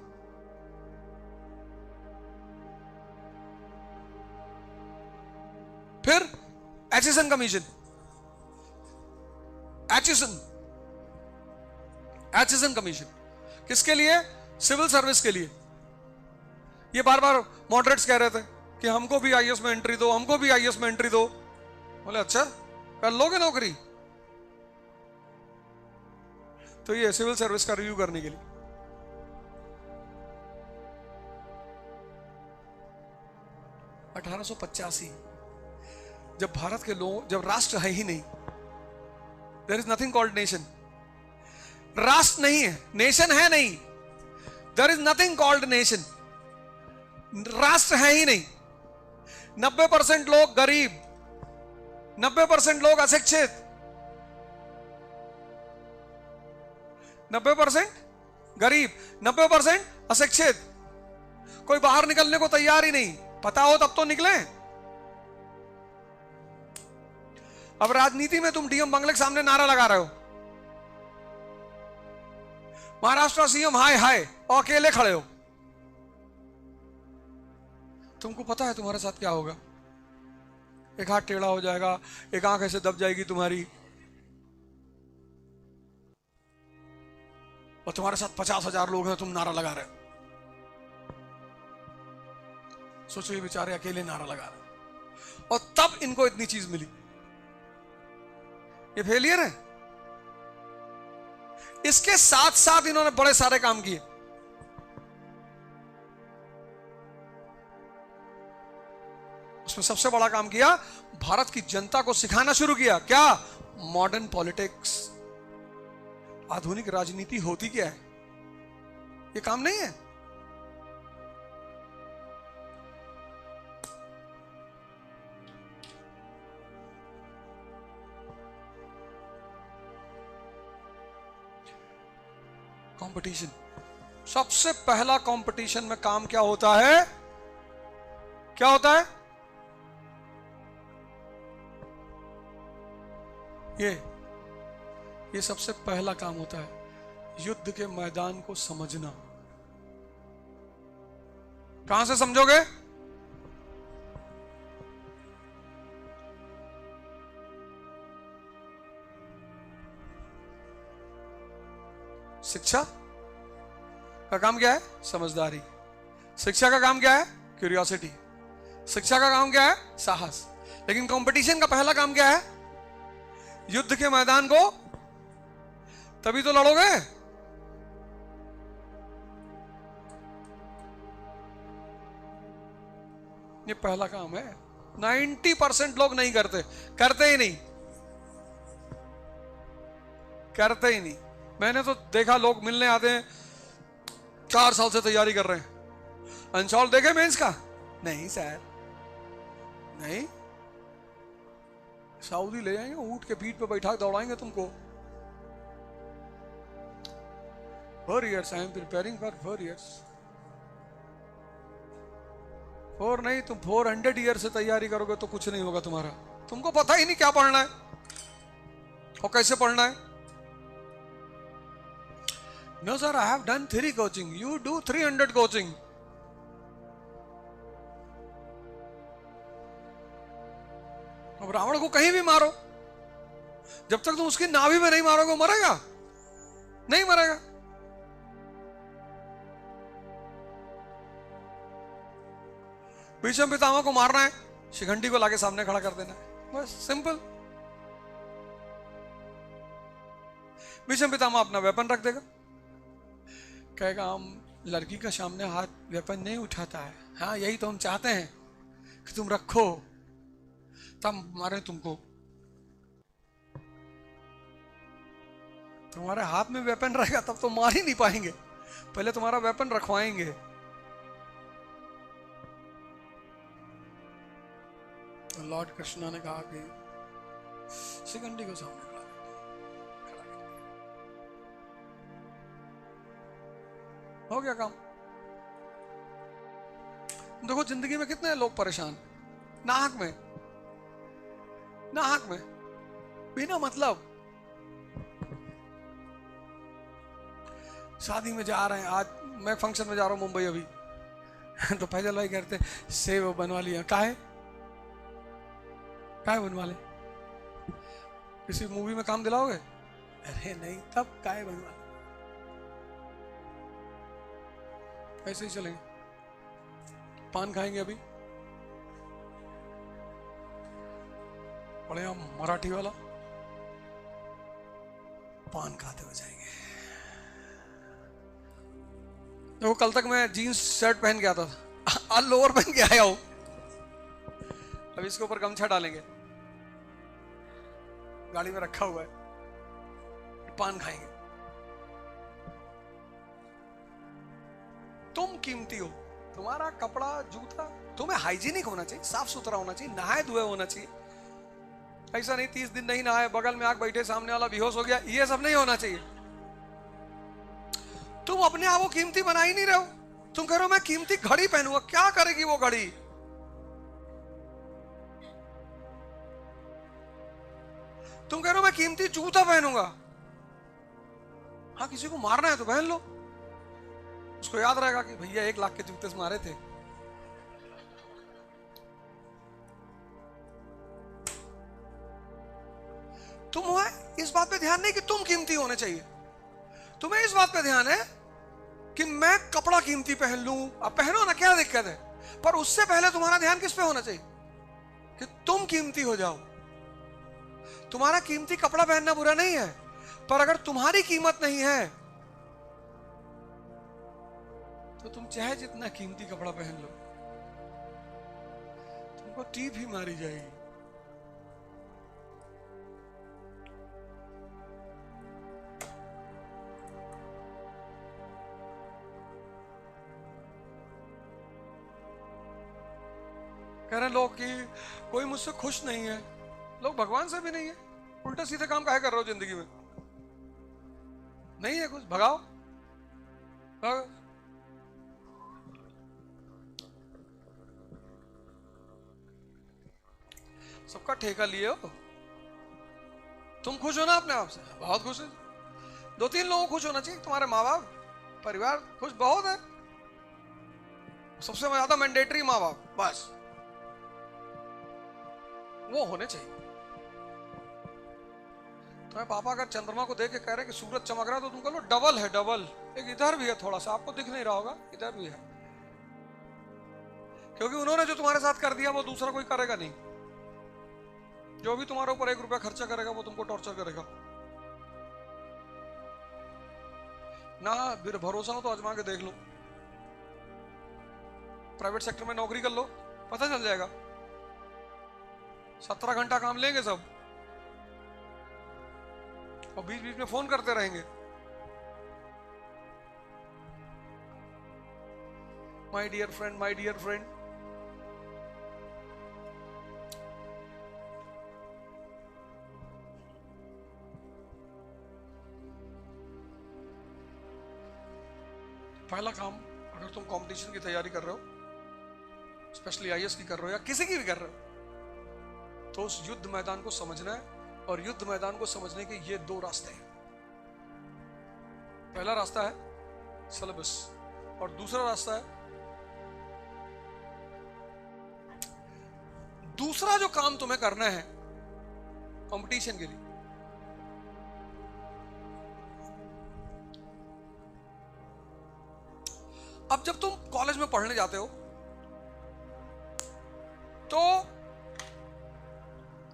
S1: फिर एचिसन कमीशन, एचिसन कमीशन किसके लिए, सिविल सर्विस के लिए। ये बार बार मॉडरेट्स कह रहे थे कि हमको भी आईएएस में एंट्री दो, हमको भी आईएएस में एंट्री दो। बोले अच्छा कर लोगे नौकरी। तो ये सिविल सर्विस का रिव्यू करने के लिए 1885, जब भारत के लोग, जब राष्ट्र है ही नहीं, there is nothing called nation. राष्ट्र नहीं है, नेशन है नहीं, there is nothing called nation. राष्ट्र है ही नहीं। 90% लोग गरीब, 90% लोग अशिक्षित, 90% गरीब, 90% अशिक्षित। कोई बाहर निकलने को तैयार ही नहीं, पता हो तब तो निकले। अब राजनीति में तुम डीएम बंगले के सामने नारा लगा रहे हो, महाराष्ट्र सीएम हाय हाय और अकेले खड़े हो। तुमको पता है तुम्हारे साथ क्या होगा? एक हाथ टेढ़ा हो जाएगा, एक आंख ऐसे दब जाएगी तुम्हारी, और तुम्हारे साथ 50,000 लोग हैं, तुम नारा लगा रहे हो। सोचो ये बेचारे अकेले नारा लगा रहे, और तब इनको इतनी चीज मिली। ये फेलियर है। इसके साथ साथ इन्होंने बड़े सारे काम किए। उसमें सबसे बड़ा काम किया, भारत की जनता को सिखाना शुरू किया। क्या? Modern politics. आधुनिक राजनीति होती क्या है? ये काम नहीं है। कंपटीशन। सबसे पहला कंपटीशन में काम क्या होता है? क्या होता है? ये सबसे पहला काम होता है, युद्ध के मैदान को समझना। कहां से समझोगे? शिक्षा का काम क्या है? समझदारी। शिक्षा का काम क्या है? क्यूरियोसिटी। शिक्षा का काम क्या है? साहस। लेकिन कंपटीशन का पहला काम क्या है? युद्ध के मैदान को, तभी तो लड़ोगे। ये पहला काम है। 90% लोग नहीं करते, करते ही नहीं, करते ही नहीं। मैंने तो देखा, लोग मिलने आते हैं, 4 साल से तैयारी कर रहे हैं। अंशॉल देखे मेंस का? नहीं सर, नहीं। सऊदी ले जाएंगे, ऊंट के पीठ पे बैठा दौड़ाएंगे तुमको। 4 years I am preparing for 4 years। 4 नहीं, तुम 400 ईयर से तैयारी करोगे तो कुछ नहीं होगा तुम्हारा। तुमको पता ही नहीं क्या पढ़ना है और कैसे पढ़ना है। No sir, I have done 3 coaching. You do 300 coaching. अब रावण को कहीं भी मारो, जब तक तुम उसकी नाभि में नहीं मारोगे वो मरेगा? नहीं मरेगा। भीष्म पितामह को मारना है, शिखंडी को लाके सामने खड़ा कर देना है, बस सिंपल। भीष्म पितामह अपना वेपन रख देगा, कहेगा हम लड़की का सामने हाथ वेपन नहीं उठाता है। हाँ, यही तो हम चाहते हैं कि तुम रखो, तब मारे तुमको। तुम्हारे हाथ में वेपन रहेगा तब तो मार ही नहीं पाएंगे, पहले तुम्हारा वेपन रखवाएंगे। तो लॉर्ड कृष्णा ने कहा कि शिखंडी को सामने खड़ा कर दिया। हो गया काम। देखो जिंदगी में कितने लोग परेशान, नाहक में, नाहक में, बिना मतलब। शादी में जा रहे हैं, आज मैं फंक्शन में जा रहा हूं मुंबई अभी तो फैजल भाई कहते सेव बनवा लिया। काहे बनवा ले? किसी मूवी में काम दिलाओगे? अरे नहीं, तब काहे बनवा ले? ऐसे ही चलेंगे। पान खाएंगे अभी, बढ़िया मराठी वाला पान खाते हुए जाएंगे। देखो कल तक मैं जीन्स शर्ट पहन के आता था, आज लोअर पहन के आया हूं। अब इसके ऊपर गमछा डालेंगे, गाड़ी में रखा हुआ है, पान खाएंगे। तुम कीमती हो, तुम्हारा कपड़ा जूता तुम्हें हाइजीनिक होना चाहिए, साफ सुथरा होना चाहिए, नहाए धुए होना चाहिए। ऐसा नहीं 30 दिन नहीं नहाए, बगल में आग बैठे, सामने वाला बेहोश हो गया, ये सब नहीं होना चाहिए। तुम अपने आप को कीमती बना ही नहीं रहे हो। तुम कह रहे हो मैं कीमती घड़ी पहनूंगा, क्या करेगी वो घड़ी? तुम कह रहे हो मैं कीमती जूता पहनूंगा, हाँ, किसी को मारना है तो पहन लो, उसको याद रहेगा कि भैया 1 लाख के जूते से मारे थे। तुम्हें इस बात पे ध्यान नहीं कि तुम कीमती होने चाहिए, तुम्हें इस बात पे ध्यान है कि मैं कपड़ा कीमती पहन लूं। अब पहनो ना, क्या दिक्कत है, पर उससे पहले तुम्हारा ध्यान किस पे होना चाहिए कि तुम कीमती हो जाओ। तुम्हारा कीमती कपड़ा पहनना बुरा नहीं है, पर अगर तुम्हारी कीमत नहीं है तो तुम चाहे जितना कीमती कपड़ा पहन लो, तुमको टीप ही मारी जाएगी। कह रहे लोग कि कोई मुझसे खुश नहीं है, लोग भगवान से भी नहीं है, उल्टे सीधे काम काहे कर रहे हो जिंदगी में? नहीं है कुछ, भगाओ भगाओ। सबका ठेका लिए हो, तुम खुश हो ना अपने आप से? बहुत खुश है। 2-3 लोगों को खुश होना चाहिए, तुम्हारे माँ बाप, परिवार खुश बहुत है, सबसे ज्यादा मैंडेटरी माँ बाप, बस वो होने चाहिए। तुम्हारे पापा अगर चंद्रमा को देख के कह रहे कि सूरज चमक रहा है तो तुम कह लो डबल है, डबल। एक इधर भी है, थोड़ा सा आपको दिख नहीं रहा होगा, इधर भी है, क्योंकि उन्होंने जो तुम्हारे साथ कर दिया वो दूसरा कोई करेगा नहीं। जो भी तुम्हारे ऊपर 1 रुपया खर्चा करेगा वो तुमको टॉर्चर करेगा ना। फिर भरोसा हो तो आजमा के देख लो, प्राइवेट सेक्टर में नौकरी कर लो, पता चल जाएगा। 17 घंटा काम लेंगे सब और बीच बीच में फोन करते रहेंगे, my dear friend, my dear friend. पहला काम, अगर तुम कंपटीशन की तैयारी कर रहे हो, स्पेशली आईएएस की कर रहे हो या किसी की भी कर रहे हो, तो उस युद्ध मैदान को समझना है। और युद्ध मैदान को समझने के ये 2 रास्ते हैं। पहला रास्ता है सिलेबस और दूसरा रास्ता है, दूसरा जो काम तुम्हें करना है कंपटीशन के लिए, अब जब तुम कॉलेज में पढ़ने जाते हो तो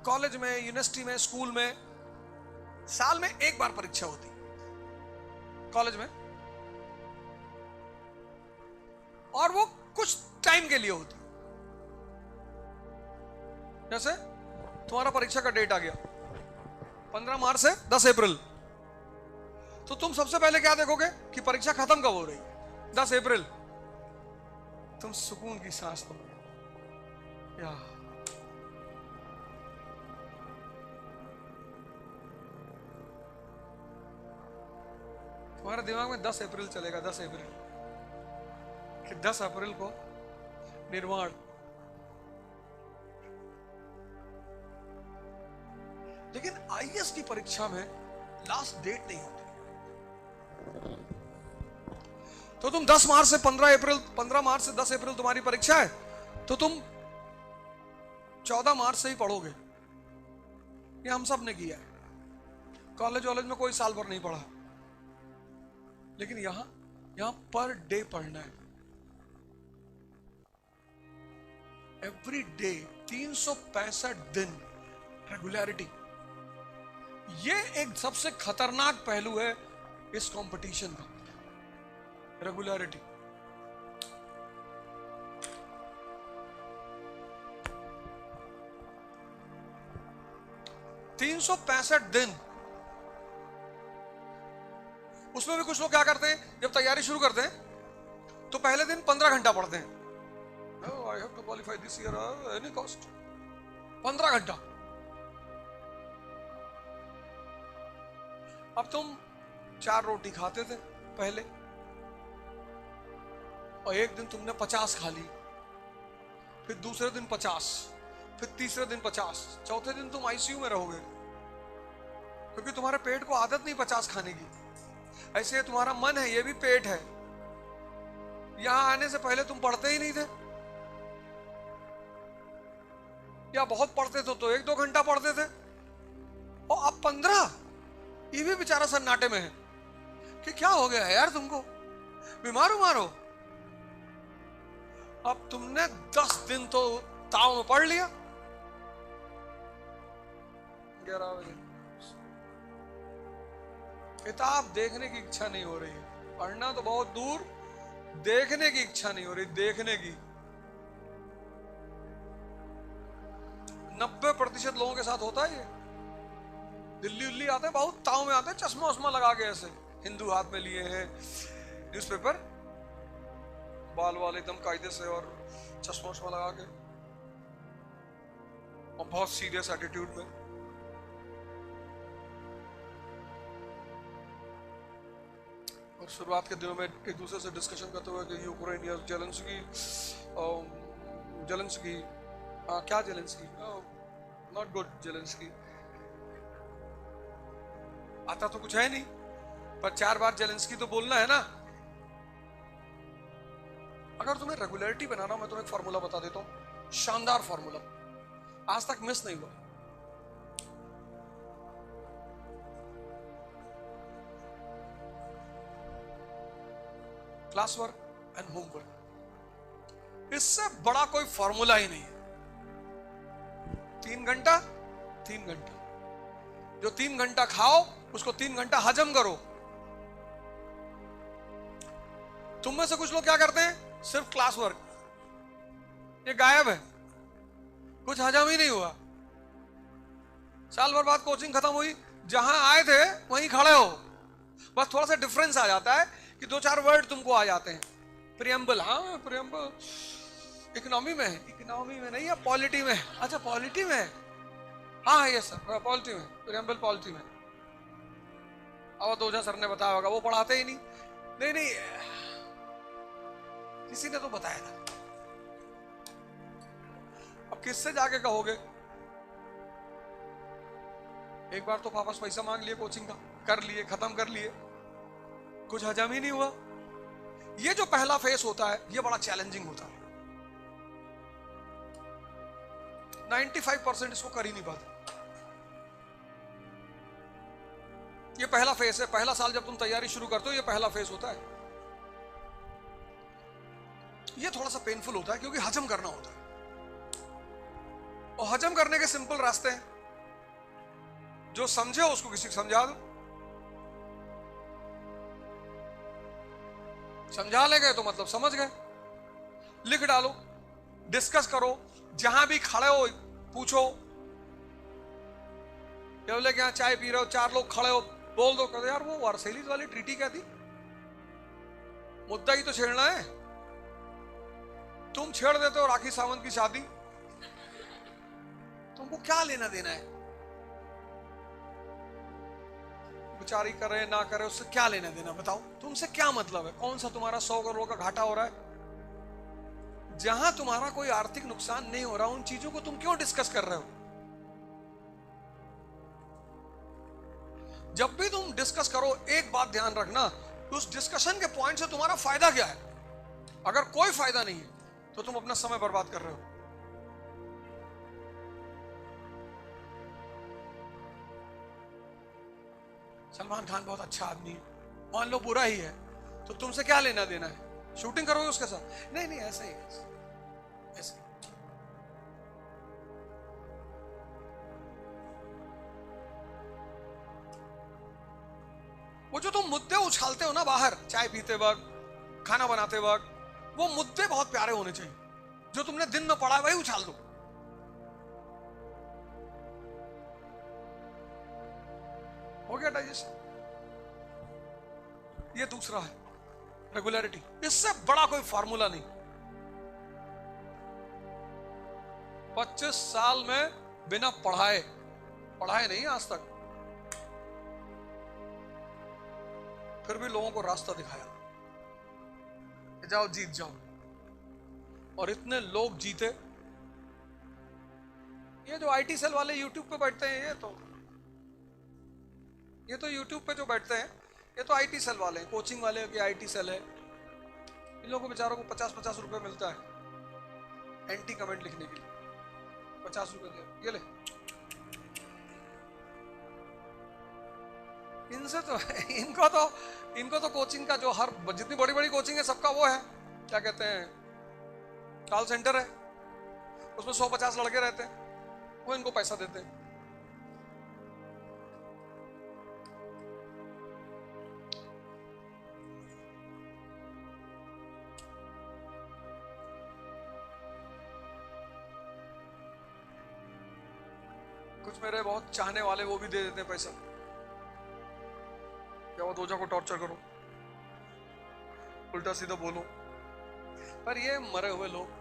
S1: कॉलेज में, यूनिवर्सिटी में, स्कूल में साल में 1 बार परीक्षा होती कॉलेज में, और वो कुछ टाइम के लिए होती। जैसे तुम्हारा परीक्षा का डेट आ गया 15 मार्च से 10 अप्रैल, तो तुम सबसे पहले क्या देखोगे कि परीक्षा खत्म कब हो रही है? 10 अप्रैल। तुम सुकून की सांस लो, या तुम्हारे दिमाग में 10 अप्रैल चलेगा, 10 अप्रैल कि 10 अप्रैल को निर्वाण। लेकिन आईएएस की परीक्षा में लास्ट डेट नहीं होती, तो तुम 10 मार्च से 15 अप्रैल, 15 मार्च से 10 अप्रैल तुम्हारी परीक्षा है, तो तुम 14 मार्च से ही पढ़ोगे। ये हम सब ने किया है, कॉलेज वॉलेज में कोई साल भर नहीं पढ़ा, लेकिन यहां पर डे पढ़ना है, एवरी डे, 365 दिन रेगुलरिटी। ये एक सबसे खतरनाक पहलू है इस कंपटीशन का, रेगुलरिटी। दिन, उसमें भी कुछ लोग क्या करते हैं, जब तैयारी शुरू करते हैं तो पहले दिन 15 घंटा पढ़ते हैं। I have to qualify this year any cost, 15 घंटा। अब तुम 4 रोटी खाते थे पहले, और एक दिन तुमने 50 खा ली, फिर दूसरे दिन 50, फिर तीसरे दिन 50, चौथे दिन तुम आईसीयू में रहोगे, क्योंकि तुम्हारे पेट को आदत नहीं 50 खाने की। ऐसे ये तुम्हारा मन है, ये भी पेट है। यहां आने से पहले तुम पढ़ते ही नहीं थे, या बहुत पढ़ते थे तो 1-2 घंटा पढ़ते थे, और अब 15। ये भी बेचारा सन्नाटे में है कि क्या हो गया है यार, तुमको बीमार उमार हो। अब तुमने 10 दिन तो ताव में पढ़ लिया, 11 बजे किताब देखने की इच्छा नहीं हो रही, पढ़ना तो बहुत दूर, देखने की इच्छा नहीं हो रही, देखने की। 90% लोगों के साथ होता है ये। दिल्ली उल्ली आते हैं, बहुत ताव में आते हैं, चश्मा उश्मा लगा के, ऐसे हिंदू हाथ में लिए हैं, न्यूज़पेपर, बाल वाल एकदम कायदे से और चश्मा उश्मा लगा के, और बहुत सीरियस एटीट्यूड में। और शुरुआत के दिनों में एक दूसरे से डिस्कशन करते हुए कि यूक्रेन या जेलेंस्की, क्या जेलेंस्की, नॉट गुड जेलेंस्की। आता तो कुछ है नहीं, पर 4 बार जेलेंस्की तो बोलना है ना। अगर तुम्हें रेगुलरिटी बनाना, मैं तुम्हें एक फॉर्मूला बता देता हूं, शानदार फॉर्मूला, आज तक मिस नहीं हुआ। क्लास वर्क एंड होमवर्क, इससे बड़ा कोई फॉर्मूला ही नहीं है। 3 घंटा, 3 घंटा, जो 3 घंटा खाओ उसको 3 घंटा हजम करो। तुम में से कुछ लोग क्या करते हैं, सिर्फ क्लास वर्क, ये गायब है, कुछ हजम ही नहीं हुआ। साल भर बाद कोचिंग खत्म हुई, जहां आए थे वहीं खड़े हो, बस थोड़ा सा डिफरेंस आ जाता है कि 2-4 वर्ड तुमको आ जाते हैं। प्रियम्बल, हाँ प्रियम्बल इकोनॉमी में है, इकोनॉमी में नहीं है, पॉलिटी में। अच्छा पॉलिटी में है, हाँ यस सर, पॉलिटी में, प्रियम्बल पॉलिटी में। और दोजा सर ने बताया होगा, वो पढ़ाते ही नहीं। नहीं नहीं, किसी ने तो बताया था। अब किससे जाके कहोगे? एक बार तो पापा से पैसा मांग लिए कोचिंग का, कर लिए, खत्म कर लिए, कुछ हजम ही नहीं हुआ। ये जो पहला फेस होता है, ये बड़ा चैलेंजिंग होता है। 95% इसको कर ही नहीं पाते। ये पहला फेस है, पहला साल जब तुम तैयारी शुरू करते हो, ये पहला फेस होता है। ये थोड़ा सा पेनफुल होता है क्योंकि हजम करना होता है, और हजम करने के सिंपल रास्ते हैं। जो समझे उसको किसी को समझा दो, समझा ले गए तो मतलब समझ गए। लिख डालो, डिस्कस करो, जहां भी खड़े हो पूछो। क्या बोले कि यहाँ चाय पी रहे हो, 4 लोग खड़े हो, बोल दो, कहते यार वो वर्सेलिस वाली ट्रीटी क्या थी, मुद्दा ही तो छेड़ना है। तुम छेड़ देते हो राखी सावंत की शादी, तुमको क्या लेना देना है? बेचारी करे ना करे, उससे क्या लेना देना बताओ? तुमसे क्या मतलब है? कौन सा तुम्हारा 100 करोड़ का घाटा हो रहा है? जहां तुम्हारा कोई आर्थिक नुकसान नहीं हो रहा, उन चीजों को तुम क्यों डिस्कस कर रहे हो? जब भी तुम डिस्कस करो, एक बात ध्यान रखना, उस डिस्कशन के पॉइंट से तुम्हारा फायदा क्या है। अगर कोई फायदा नहीं है तो तुम अपना समय बर्बाद कर रहे हो। सलमान खान बहुत अच्छा आदमी है, मान लो बुरा ही है, तो तुमसे क्या लेना देना है? शूटिंग करोगे उसके साथ? नहीं नहीं, ऐसे ही ऐसे। वो जो तुम मुद्दे उछालते हो ना बाहर, चाय पीते वक्त, खाना बनाते वक्त, वो मुद्दे बहुत प्यारे होने चाहिए। जो तुमने दिन में पढ़ा है वही उछाल दो। हो गया डाइजेशन। ये दूसरा है रेगुलरिटी, इससे बड़ा कोई फार्मूला नहीं। 25 साल में बिना पढ़ाए नहीं आज तक, फिर भी लोगों को रास्ता दिखाया, जाओ जीत जाओ, और इतने लोग जीते। ये जो आईटी सेल वाले यूट्यूब पे बैठते हैं, ये तो यूट्यूब पे जो बैठते हैं, ये तो आईटी सेल वाले हैं, कोचिंग वाले की आईटी सेल है। इन लोगों को बेचारों को 50-50 रुपए मिलता है एंटी कमेंट लिखने के लिए। 50 रुपए दे, ये ले। इनसे तो इनको तो कोचिंग का जो हर जितनी बड़ी बड़ी कोचिंग है सबका वो है, क्या कहते हैं, कॉल सेंटर है, उसमें 150 लड़के रहते हैं, वो इनको पैसा देते हैं। कुछ मेरे बहुत चाहने वाले वो भी दे देते हैं पैसा, क्या वो दोजा को टॉर्चर करो, उल्टा सीधा बोलो। पर ये मरे हुए लोग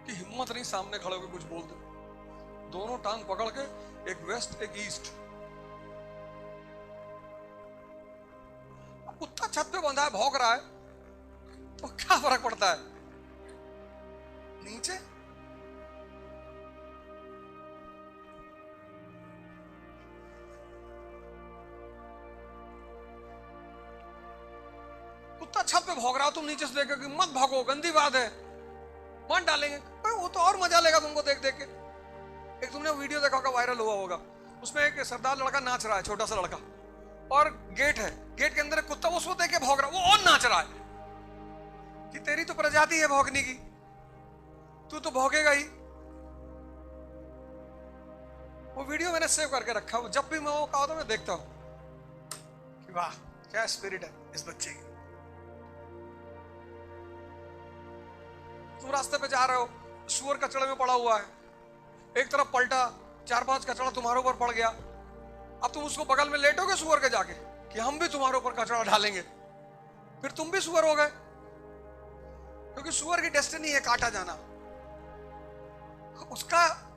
S1: की हिम्मत नहीं सामने खड़े होकर कुछ बोल दो, दोनों टांग पकड़ के, एक वेस्ट एक ईस्ट। कुत्ता छत पे बंधा है, भौंक रहा है, तो क्या फर्क पड़ता है? नीचे कुत्ता छत पे भौंक रहा हो, तुम नीचे से देख के मत भागो, गंदी बात है, मत डालेंगे। वो तो और मजा लेगा तुमको देख देख के। एक तुमने वीडियो देखा होगा, वायरल हुआ होगा, उसमें एक सरदार लड़का नाच रहा है, छोटा सा लड़का, और गेट है, गेट के अंदर एक कुत्ता उसको देख के भौंक रहा है, वो और नाच रहा है कि तेरी तो प्रजाति है भौंकने की, तू तो भौंकेगा ही। वो वीडियो मैंने सेव करके रखा, जब भी मैं वो कहा तो मैं देखता हूं कि वाह क्या स्पिरिट है इस बच्चे की। तुम रास्ते पे जा रहे हो, सुअर कचड़े में पड़ा हुआ है, एक तरफ पलटा, 4-5 कचड़ा तुम्हारे ऊपर पड़ गया, अब तुम उसको बगल में लेटोगे सुअर के जाके कि हम भी तुम्हारे ऊपर कचड़ा डालेंगे, फिर तुम भी सुअर हो गए। क्योंकि सुअर की डेस्टिनी है काटा जाना,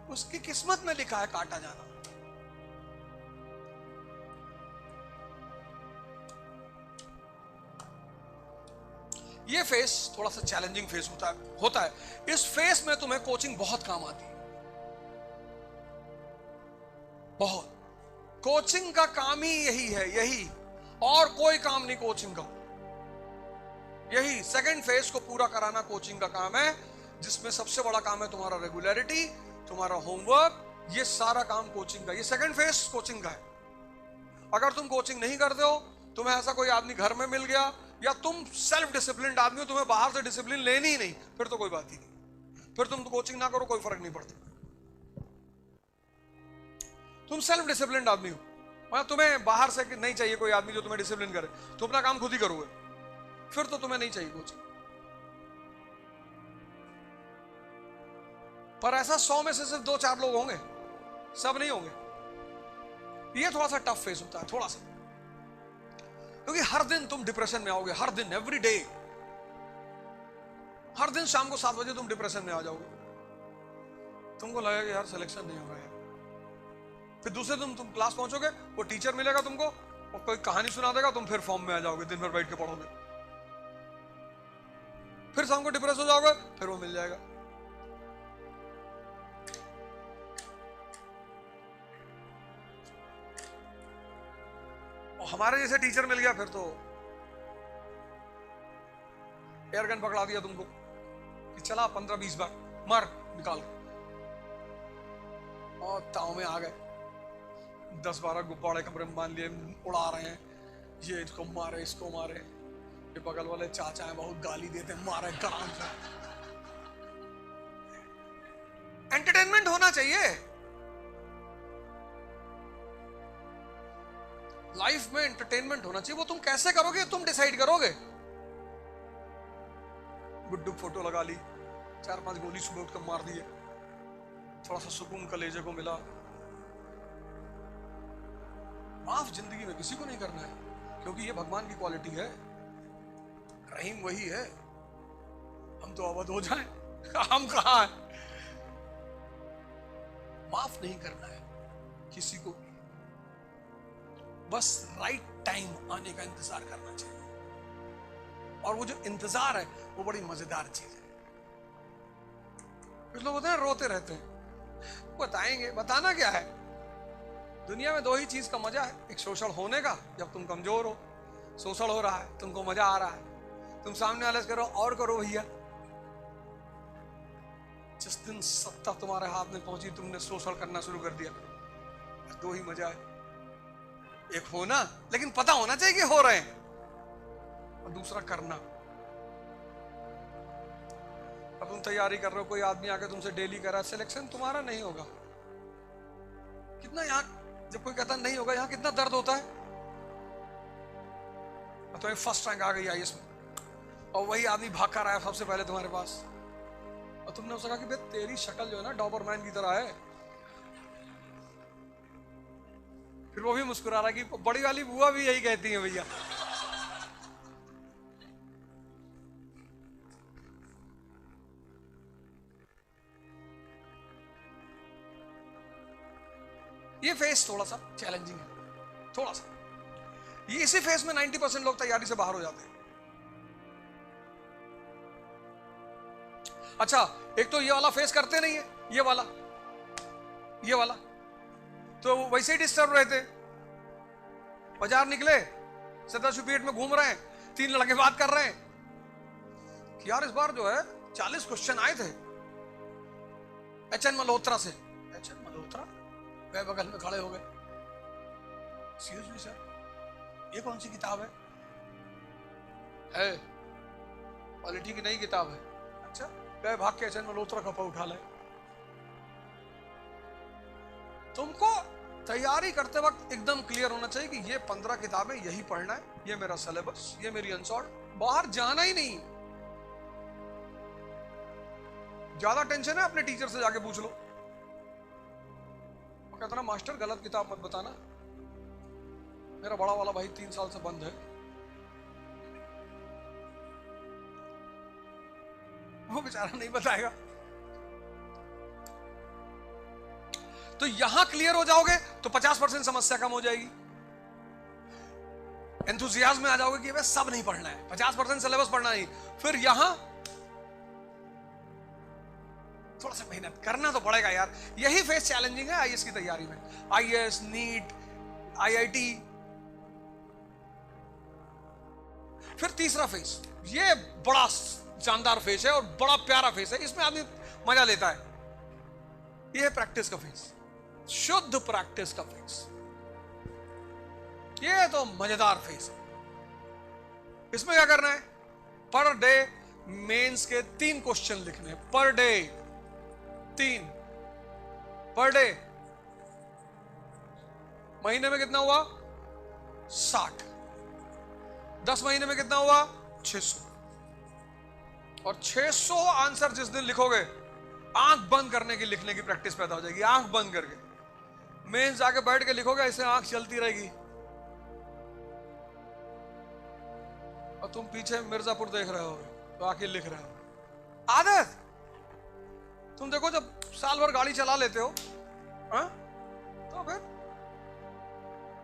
S1: उसकी किस्मत में लिखा है काटा जाना। ये फेस थोड़ा सा चैलेंजिंग फेस होता है। इस फेस में तुम्हें कोचिंग बहुत काम आती है, बहुत। कोचिंग का काम ही यही है, यही, और कोई काम नहीं कोचिंग का। यही सेकंड फेज को पूरा कराना कोचिंग का काम है, जिसमें सबसे बड़ा काम है तुम्हारा रेगुलरिटी, तुम्हारा होमवर्क, ये सारा काम कोचिंग का। ये सेकंड फेज कोचिंग का है। अगर तुम कोचिंग नहीं करते हो, तुम्हें ऐसा कोई आदमी घर में मिल गया, या तुम सेल्फ डिसिप्लिन आदमी हो, तुम्हें बाहर से डिसिप्लिन लेनी ही नहीं, फिर तो कोई बात ही नहीं, फिर तुम तो कोचिंग ना करो, कोई फर्क नहीं पड़ता। तुम सेल्फ डिसिप्लिन आदमी हो, मतलब तुम्हें बाहर से नहीं चाहिए कोई आदमी जो तुम्हें डिसिप्लिन करे, तुम अपना काम खुद ही करोगे, फिर तो तुम्हें नहीं चाहिए कोचिंग। पर ऐसा 100 में से सिर्फ 2-4 लोग होंगे, सब नहीं होंगे। ये थोड़ा सा टफ फेस होता है, थोड़ा सा, क्योंकि हर दिन तुम डिप्रेशन में आओगे, हर दिन, एवरी डे, हर दिन शाम को 7 बजे तुम डिप्रेशन में आ जाओगे। तुमको लगेगा यार सिलेक्शन नहीं होगा यार। फिर दूसरे दिन तुम क्लास पहुंचोगे, वो टीचर मिलेगा तुमको, और कोई कहानी सुना देगा, तुम फिर फॉर्म में आ जाओगे, दिन भर बैठ के पढ़ोगे, फिर शाम को डिप्रेस हो जाओगे, फिर वो मिल जाएगा। और हमारे जैसे टीचर मिल गया, फिर तो एयरगन पकड़ा दिया तुमको कि चला 15-20 बार मार निकाल, और ताव में आ गए, 10-12 गुब्बारे कमरे में मान लिए, उड़ा रहे हैं, ये इसको मारे, इसको मारे, ये बगल वाले चाचा हैं बहुत गाली देते हैं, मारे गराम से। एंटरटेनमेंट होना चाहिए लाइफ में, एंटरटेनमेंट होना चाहिए। वो तुम कैसे करोगे, तुम डिसाइड करोगे। गुड्डू फोटो लगा ली, 4-5 गोली सुबह उठकर मार दिए, थोड़ा सा सुकून कलेजे को मिला। माफ जिंदगी में किसी को नहीं करना है, क्योंकि ये भगवान की क्वालिटी है, रहीम वही है। हम तो अवध हो जाएं, हम कहां हैं? माफ नहीं करना है किसी को, बस राइट टाइम आने का इंतजार करना चाहिए। और वो जो इंतजार है वो बड़ी मजेदार चीज है। कुछ लोग होते हैं रोते रहते हैं, बताएंगे, बताना क्या है, दुनिया में दो ही चीज का मजा है, एक शोषण होने का जब तुम कमजोर हो, शोषण हो रहा है, तुमको मजा आ रहा है, तुम सामने वाले से करो और करो भैया। जिस दिन सत्ता तुम्हारे हाथ में पहुंची तुमने शोषण करना शुरू कर दिया। दो ही मजा है, एक होना लेकिन पता होना चाहिए कि हो रहे हैं, और दूसरा करना। अब तुम तैयारी कर रहे हो, कोई आदमी आके तुमसे डेली कह रहा है सिलेक्शन तुम्हारा नहीं होगा, कितना यहाँ जब कोई कहता नहीं होगा यहाँ कितना दर्द होता है। तुम्हें फर्स्ट रैंक आ गई आईएएस में और वही आदमी भाग कर आया सबसे पहले तुम्हारे पास, और तुमने उससे कहा कि भाई तेरी शक्ल जो है ना डॉबरमैन की तरह है। फिर वो भी मुस्कुरा रहा है कि बड़ी वाली बुआ भी यही कहती है भैया। ये फेस थोड़ा सा चैलेंजिंग है, थोड़ा सा। ये इसी फेस में 90% लोग तैयारी से बाहर हो जाते हैं। अच्छा, एक तो ये वाला फेस करते नहीं है, ये वाला तो वैसे ही डिस्टर्ब रहते। बाजार निकले, सदाशिवपेट में घूम रहे हैं, 3 लड़के बात कर रहे हैं कि यार इस बार जो है 40 क्वेश्चन आए थे एचएन मल्होत्रा से। एचएन मल्होत्रा वे बगल में खड़े हो गए, सीरियसली सर ये कौन सी किताब है? पॉलिटी की नई किताब है। अच्छा, वे भाग के एचएन मल्होत्रा का उठा ले। तुमको तैयारी करते वक्त एकदम क्लियर होना चाहिए कि ये 15 किताबें यही पढ़ना है, ये मेरा सिलेबस, ये मेरी अनसॉल्व, बाहर जाना ही नहीं। ज्यादा टेंशन है अपने टीचर से जाके पूछ लो, कहता ना मास्टर गलत किताब मत बताना, मेरा बड़ा वाला भाई 3 साल से बंद है, वो बेचारा नहीं बताएगा। तो यहां क्लियर हो जाओगे तो 50% समस्या कम हो जाएगी। एंथुसियाज्म में आ जाओगे कि सब नहीं पढ़ना है, 50% सिलेबस पढ़ना नहीं, फिर यहां थोड़ा सा मेहनत करना तो पड़ेगा यार। यही फेस चैलेंजिंग है आईएएस की तैयारी में, आईएएस, नीट, आईआईटी। फिर तीसरा फेस, ये बड़ा शानदार फेस है और बड़ा प्यारा फेस है, इसमें आदमी मजा लेता है। ये है प्रैक्टिस का फेस, शुद्ध प्रैक्टिस का फेस। ये तो मजेदार फेस है। इसमें क्या करना है? पर डे मेंस के 3 क्वेश्चन लिखने, पर डे 3 पर डे। महीने में कितना हुआ? 60। 10 महीने में कितना हुआ? 600। और 600 आंसर जिस दिन लिखोगे, आंख बंद करने की लिखने की प्रैक्टिस पैदा हो जाएगी। आंख बंद करके मेंस जाके बैठ के लिखोगे, ऐसे आंख चलती रहेगी और तुम पीछे मिर्जापुर देख रहे हो तो आके लिख रहे हो। आदत तुम देखो, जब साल भर गाड़ी चला लेते हो हा? तो फिर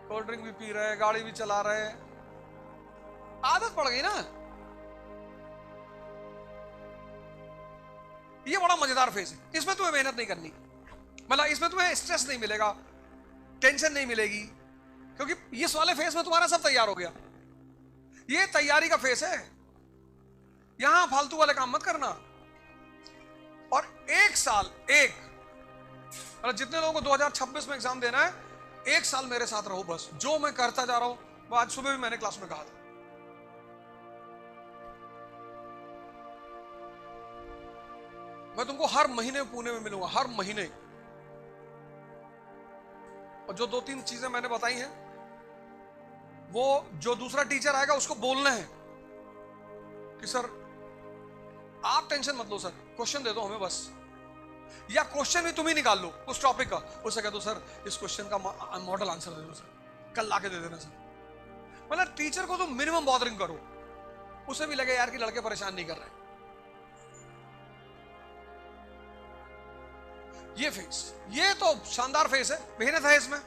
S1: कोल्ड ड्रिंक भी पी रहे हैं, गाड़ी भी चला रहे हैं, आदत पड़ गई ना। ये बड़ा मजेदार फेज है, इसमें तुम्हें मेहनत नहीं करनी, मतलब इसमें तुम्हें स्ट्रेस नहीं मिलेगा, टेंशन नहीं मिलेगी, क्योंकि इस वाले फेज में तुम्हारा सब तैयार हो गया। ये तैयारी का फेज है, यहां फालतू वाले काम मत करना। और 1 साल, मतलब जितने लोगों को 2026 में एग्जाम देना है, 1 साल मेरे साथ रहो बस। जो मैं करता जा रहा हूं, वो आज सुबह भी मैंने क्लास में कहा था। मैं तुमको हर महीने पुणे में मिलूंगा, हर महीने। और जो 2-3 चीजें मैंने बताई हैं, वो जो दूसरा टीचर आएगा उसको बोलना है कि सर आप टेंशन मत लो, सर क्वेश्चन दे दो हमें बस, या क्वेश्चन भी तुम ही निकाल लो उस टॉपिक का। उससे कह दो सर इस क्वेश्चन का मॉडल आंसर दे दो सर, कल लाके दे देना सर। मतलब टीचर को तुम मिनिमम बॉदरिंग करो, उसे भी लगे यार कि लड़के परेशान नहीं कर रहे। ये फेस, ये तो शानदार फेस है। मेहनत है इसमें,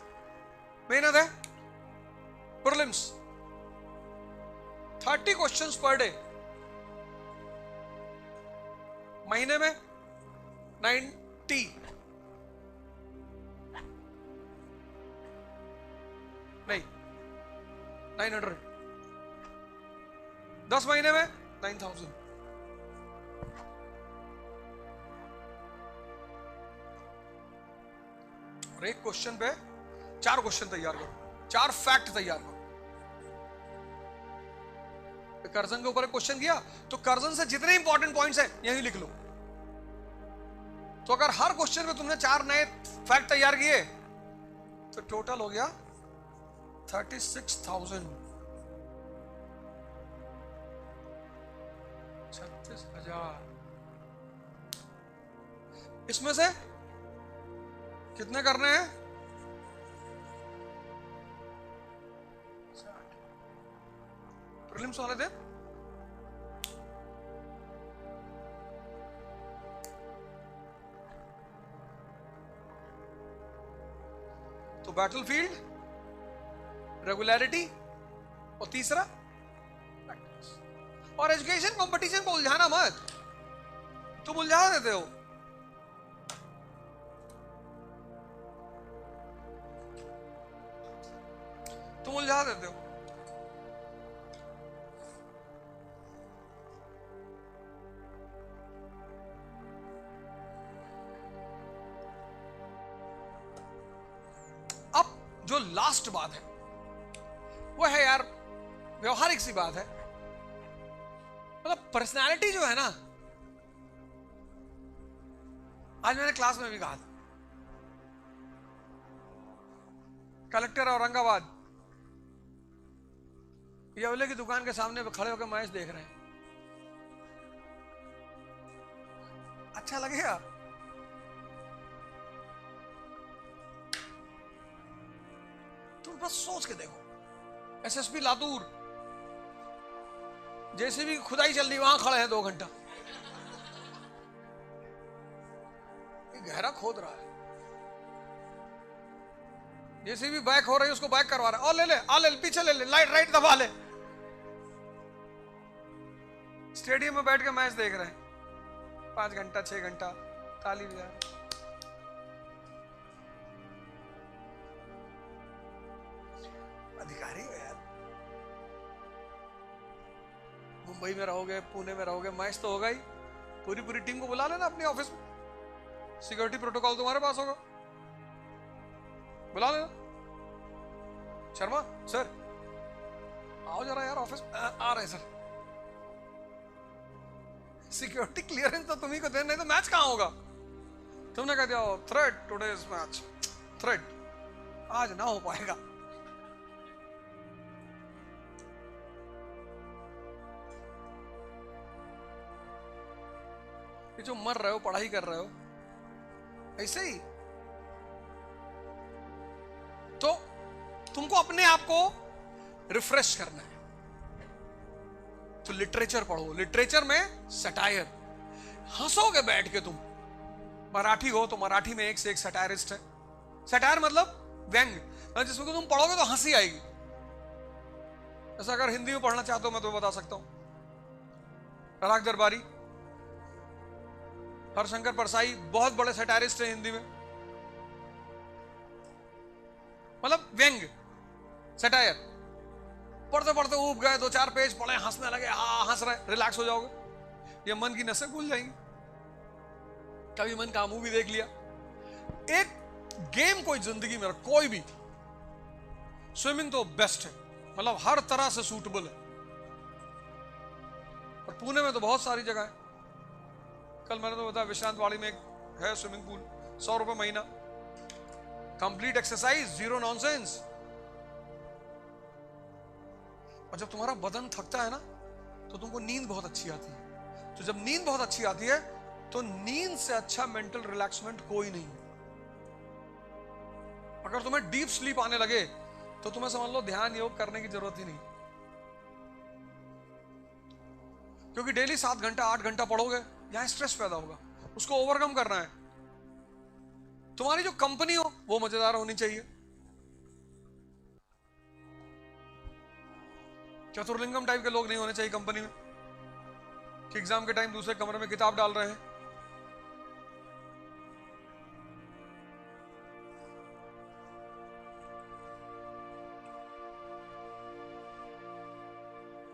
S1: मेहनत है। प्रीलिम्स 30 क्वेश्चंस पर डे, महीने में 90। नहीं 900, 10 महीने में 9000। और एक क्वेश्चन पे 4 क्वेश्चन तैयार करो, 4 फैक्ट तैयार करो। कर्जन के ऊपर एक क्वेश्चन किया तो कर्जन से जितने इंपॉर्टेंट पॉइंट्स हैं यही लिख लो। तो अगर हर क्वेश्चन में तुमने 4 नए फैक्ट तैयार किए तो टोटल हो गया 36,000, 36,000। इसमें से कितने करने हैं? 60 प्रीलिम्स वाले दिन। तो बैटलफील्ड, रेगुलरिटी और तीसरा प्रैक्टिस। और एजुकेशन कंपटीशन को उलझाना मत, तुम उलझा देते हो। तुम उलझा देते हो। अब जो लास्ट बात है वो है यार व्यवहारिक सी बात है। मतलब पर्सनालिटी जो है ना, आज मैंने क्लास में भी कहा था, कलेक्टर औरंगाबाद येवले की दुकान के सामने पे खड़े होकर मैच देख रहे हैं। अच्छा लगेगा? तुम बस सोच के देखो, एसएसपी लातूर जैसे भी खुदाई चल रही वहां खड़े हैं 2 घंटा, गहरा खोद रहा है। जैसे भी बैक हो रही है उसको बैक करवा रहा है, और ले ले, आ ले, पीछे ले ले, राइट दबा ले। स्टेडियम में बैठ के मैच देख रहे हैं 5 घंटा 6 घंटा, ताली बजा रहे। अधिकारी हो यार, मुंबई में रहोगे, पुणे में रहोगे, मैच तो होगा ही। पूरी टीम को बुला लेना अपने ऑफिस में, सिक्योरिटी प्रोटोकॉल तुम्हारे पास होगा, बुला लेना। शर्मा सर आओ जरा यार ऑफिस। आ रहे सर। सिक्योरिटी क्लियरेंस तो तुम्ही को देना, नहीं तो मैच कहां होगा? तुमने कह दिया थ्रेड टुडेज मैच, थ्रेड आज ना हो पाएगा। ये जो मर रहे हो, पढ़ाई कर रहे हो, ऐसे ही तो तुमको अपने आप को रिफ्रेश करना है। तो लिटरेचर पढ़ो। लिटरेचर में सटायर, हंसोगे बैठ के तुम। मराठी हो तो मराठी में एक से एक सटायरिस्ट है। सटायर मतलब व्यंग, जिसमें तुम पढ़ोगे तो हंसी आएगी। ऐसा अगर हिंदी में पढ़ना चाहते हो मैं तो बता सकता हूं, राग दरबारी, हरशंकर परसाई बहुत बड़े सटायरिस्ट हैं हिंदी में। मतलब व्यंग, सटायर। पढ़ते पढ़ते ऊब गए, 2-4 पेज पढ़े, हंसने लगे, हाँ हंस रहे, रिलैक्स हो जाओगे, ये मन की नसें खुल जाएंगी। कभी मन का मूवी देख लिया। एक गेम कोई जिंदगी में कोई भी, स्विमिंग तो बेस्ट है, मतलब हर तरह से सूटेबल है। और पुणे में तो बहुत सारी जगह है। कल मैंने तो बताया विश्रांत वाड़ी में एक है स्विमिंग पूल, 100 रुपए महीना, कंप्लीट एक्सरसाइज, 0 नॉनसेंस। और जब तुम्हारा बदन थकता है ना तो तुमको नींद बहुत अच्छी आती है। तो जब नींद बहुत अच्छी आती है तो नींद से अच्छा मेंटल रिलैक्समेंट कोई नहीं। अगर तुम्हें डीप स्लीप आने लगे तो तुम्हें समझ लो ध्यान योग करने की जरूरत ही नहीं, क्योंकि डेली 7 घंटा 8 घंटा पढ़ोगे, यहां स्ट्रेस पैदा होगा, उसको ओवरकम करना है। तुम्हारी जो कंपनी हो वो मजेदार होनी चाहिए। चतुर्लिंगम टाइप के लोग नहीं होने चाहिए कंपनी में कि एग्जाम के टाइम दूसरे कमरे में किताब डाल रहे हैं।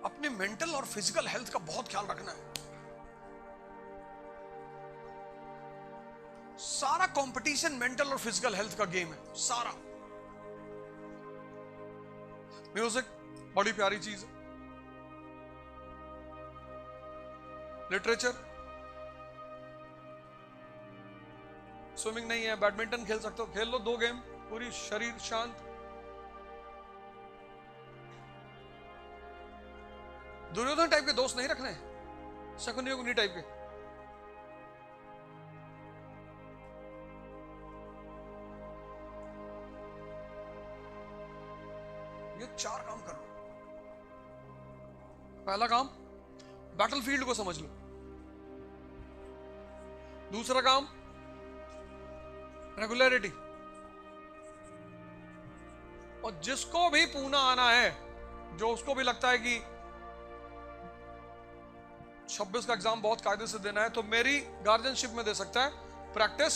S1: अपने मेंटल और फिजिकल हेल्थ का बहुत ख्याल रखना है। सारा कंपटीशन मेंटल और फिजिकल हेल्थ का गेम है, सारा। म्यूजिक बड़ी प्यारी चीज है, लिटरेचर, स्विमिंग नहीं है, बैडमिंटन खेल सकते हो, खेल लो 2 गेम, पूरी शरीर शांत। दुर्योधन टाइप के दोस्त नहीं रखने, शकुनी उगनी टाइप के। ये 4 काम कर लो। पहला काम, बैटलफील्ड को समझ लो। दूसरा काम, रेगुलरिटी। और जिसको भी पूना आना है, जो उसको भी लगता है कि 26 का एग्जाम बहुत कायदे से देना है, तो मेरी गार्जियनशिप में दे सकता है। प्रैक्टिस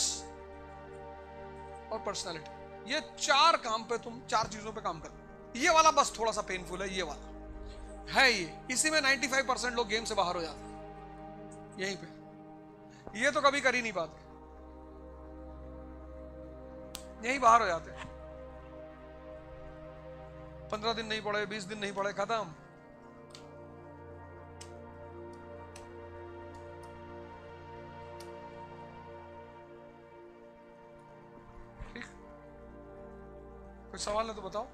S1: और पर्सनालिटी, ये 4 काम पे तुम 4 चीजों पे काम करो। ये वाला बस थोड़ा सा पेनफुल है, ये वाला है, ये इसी में 95% लोग गेम से बाहर हो जाते हैं, यहीं पे। ये तो कभी कर ही नहीं पाते, यहीं बाहर हो जाते हैं। 15 दिन नहीं पढ़े, 20 दिन नहीं पढ़े, खत्म। ठीक, कोई सवाल है तो बताओ।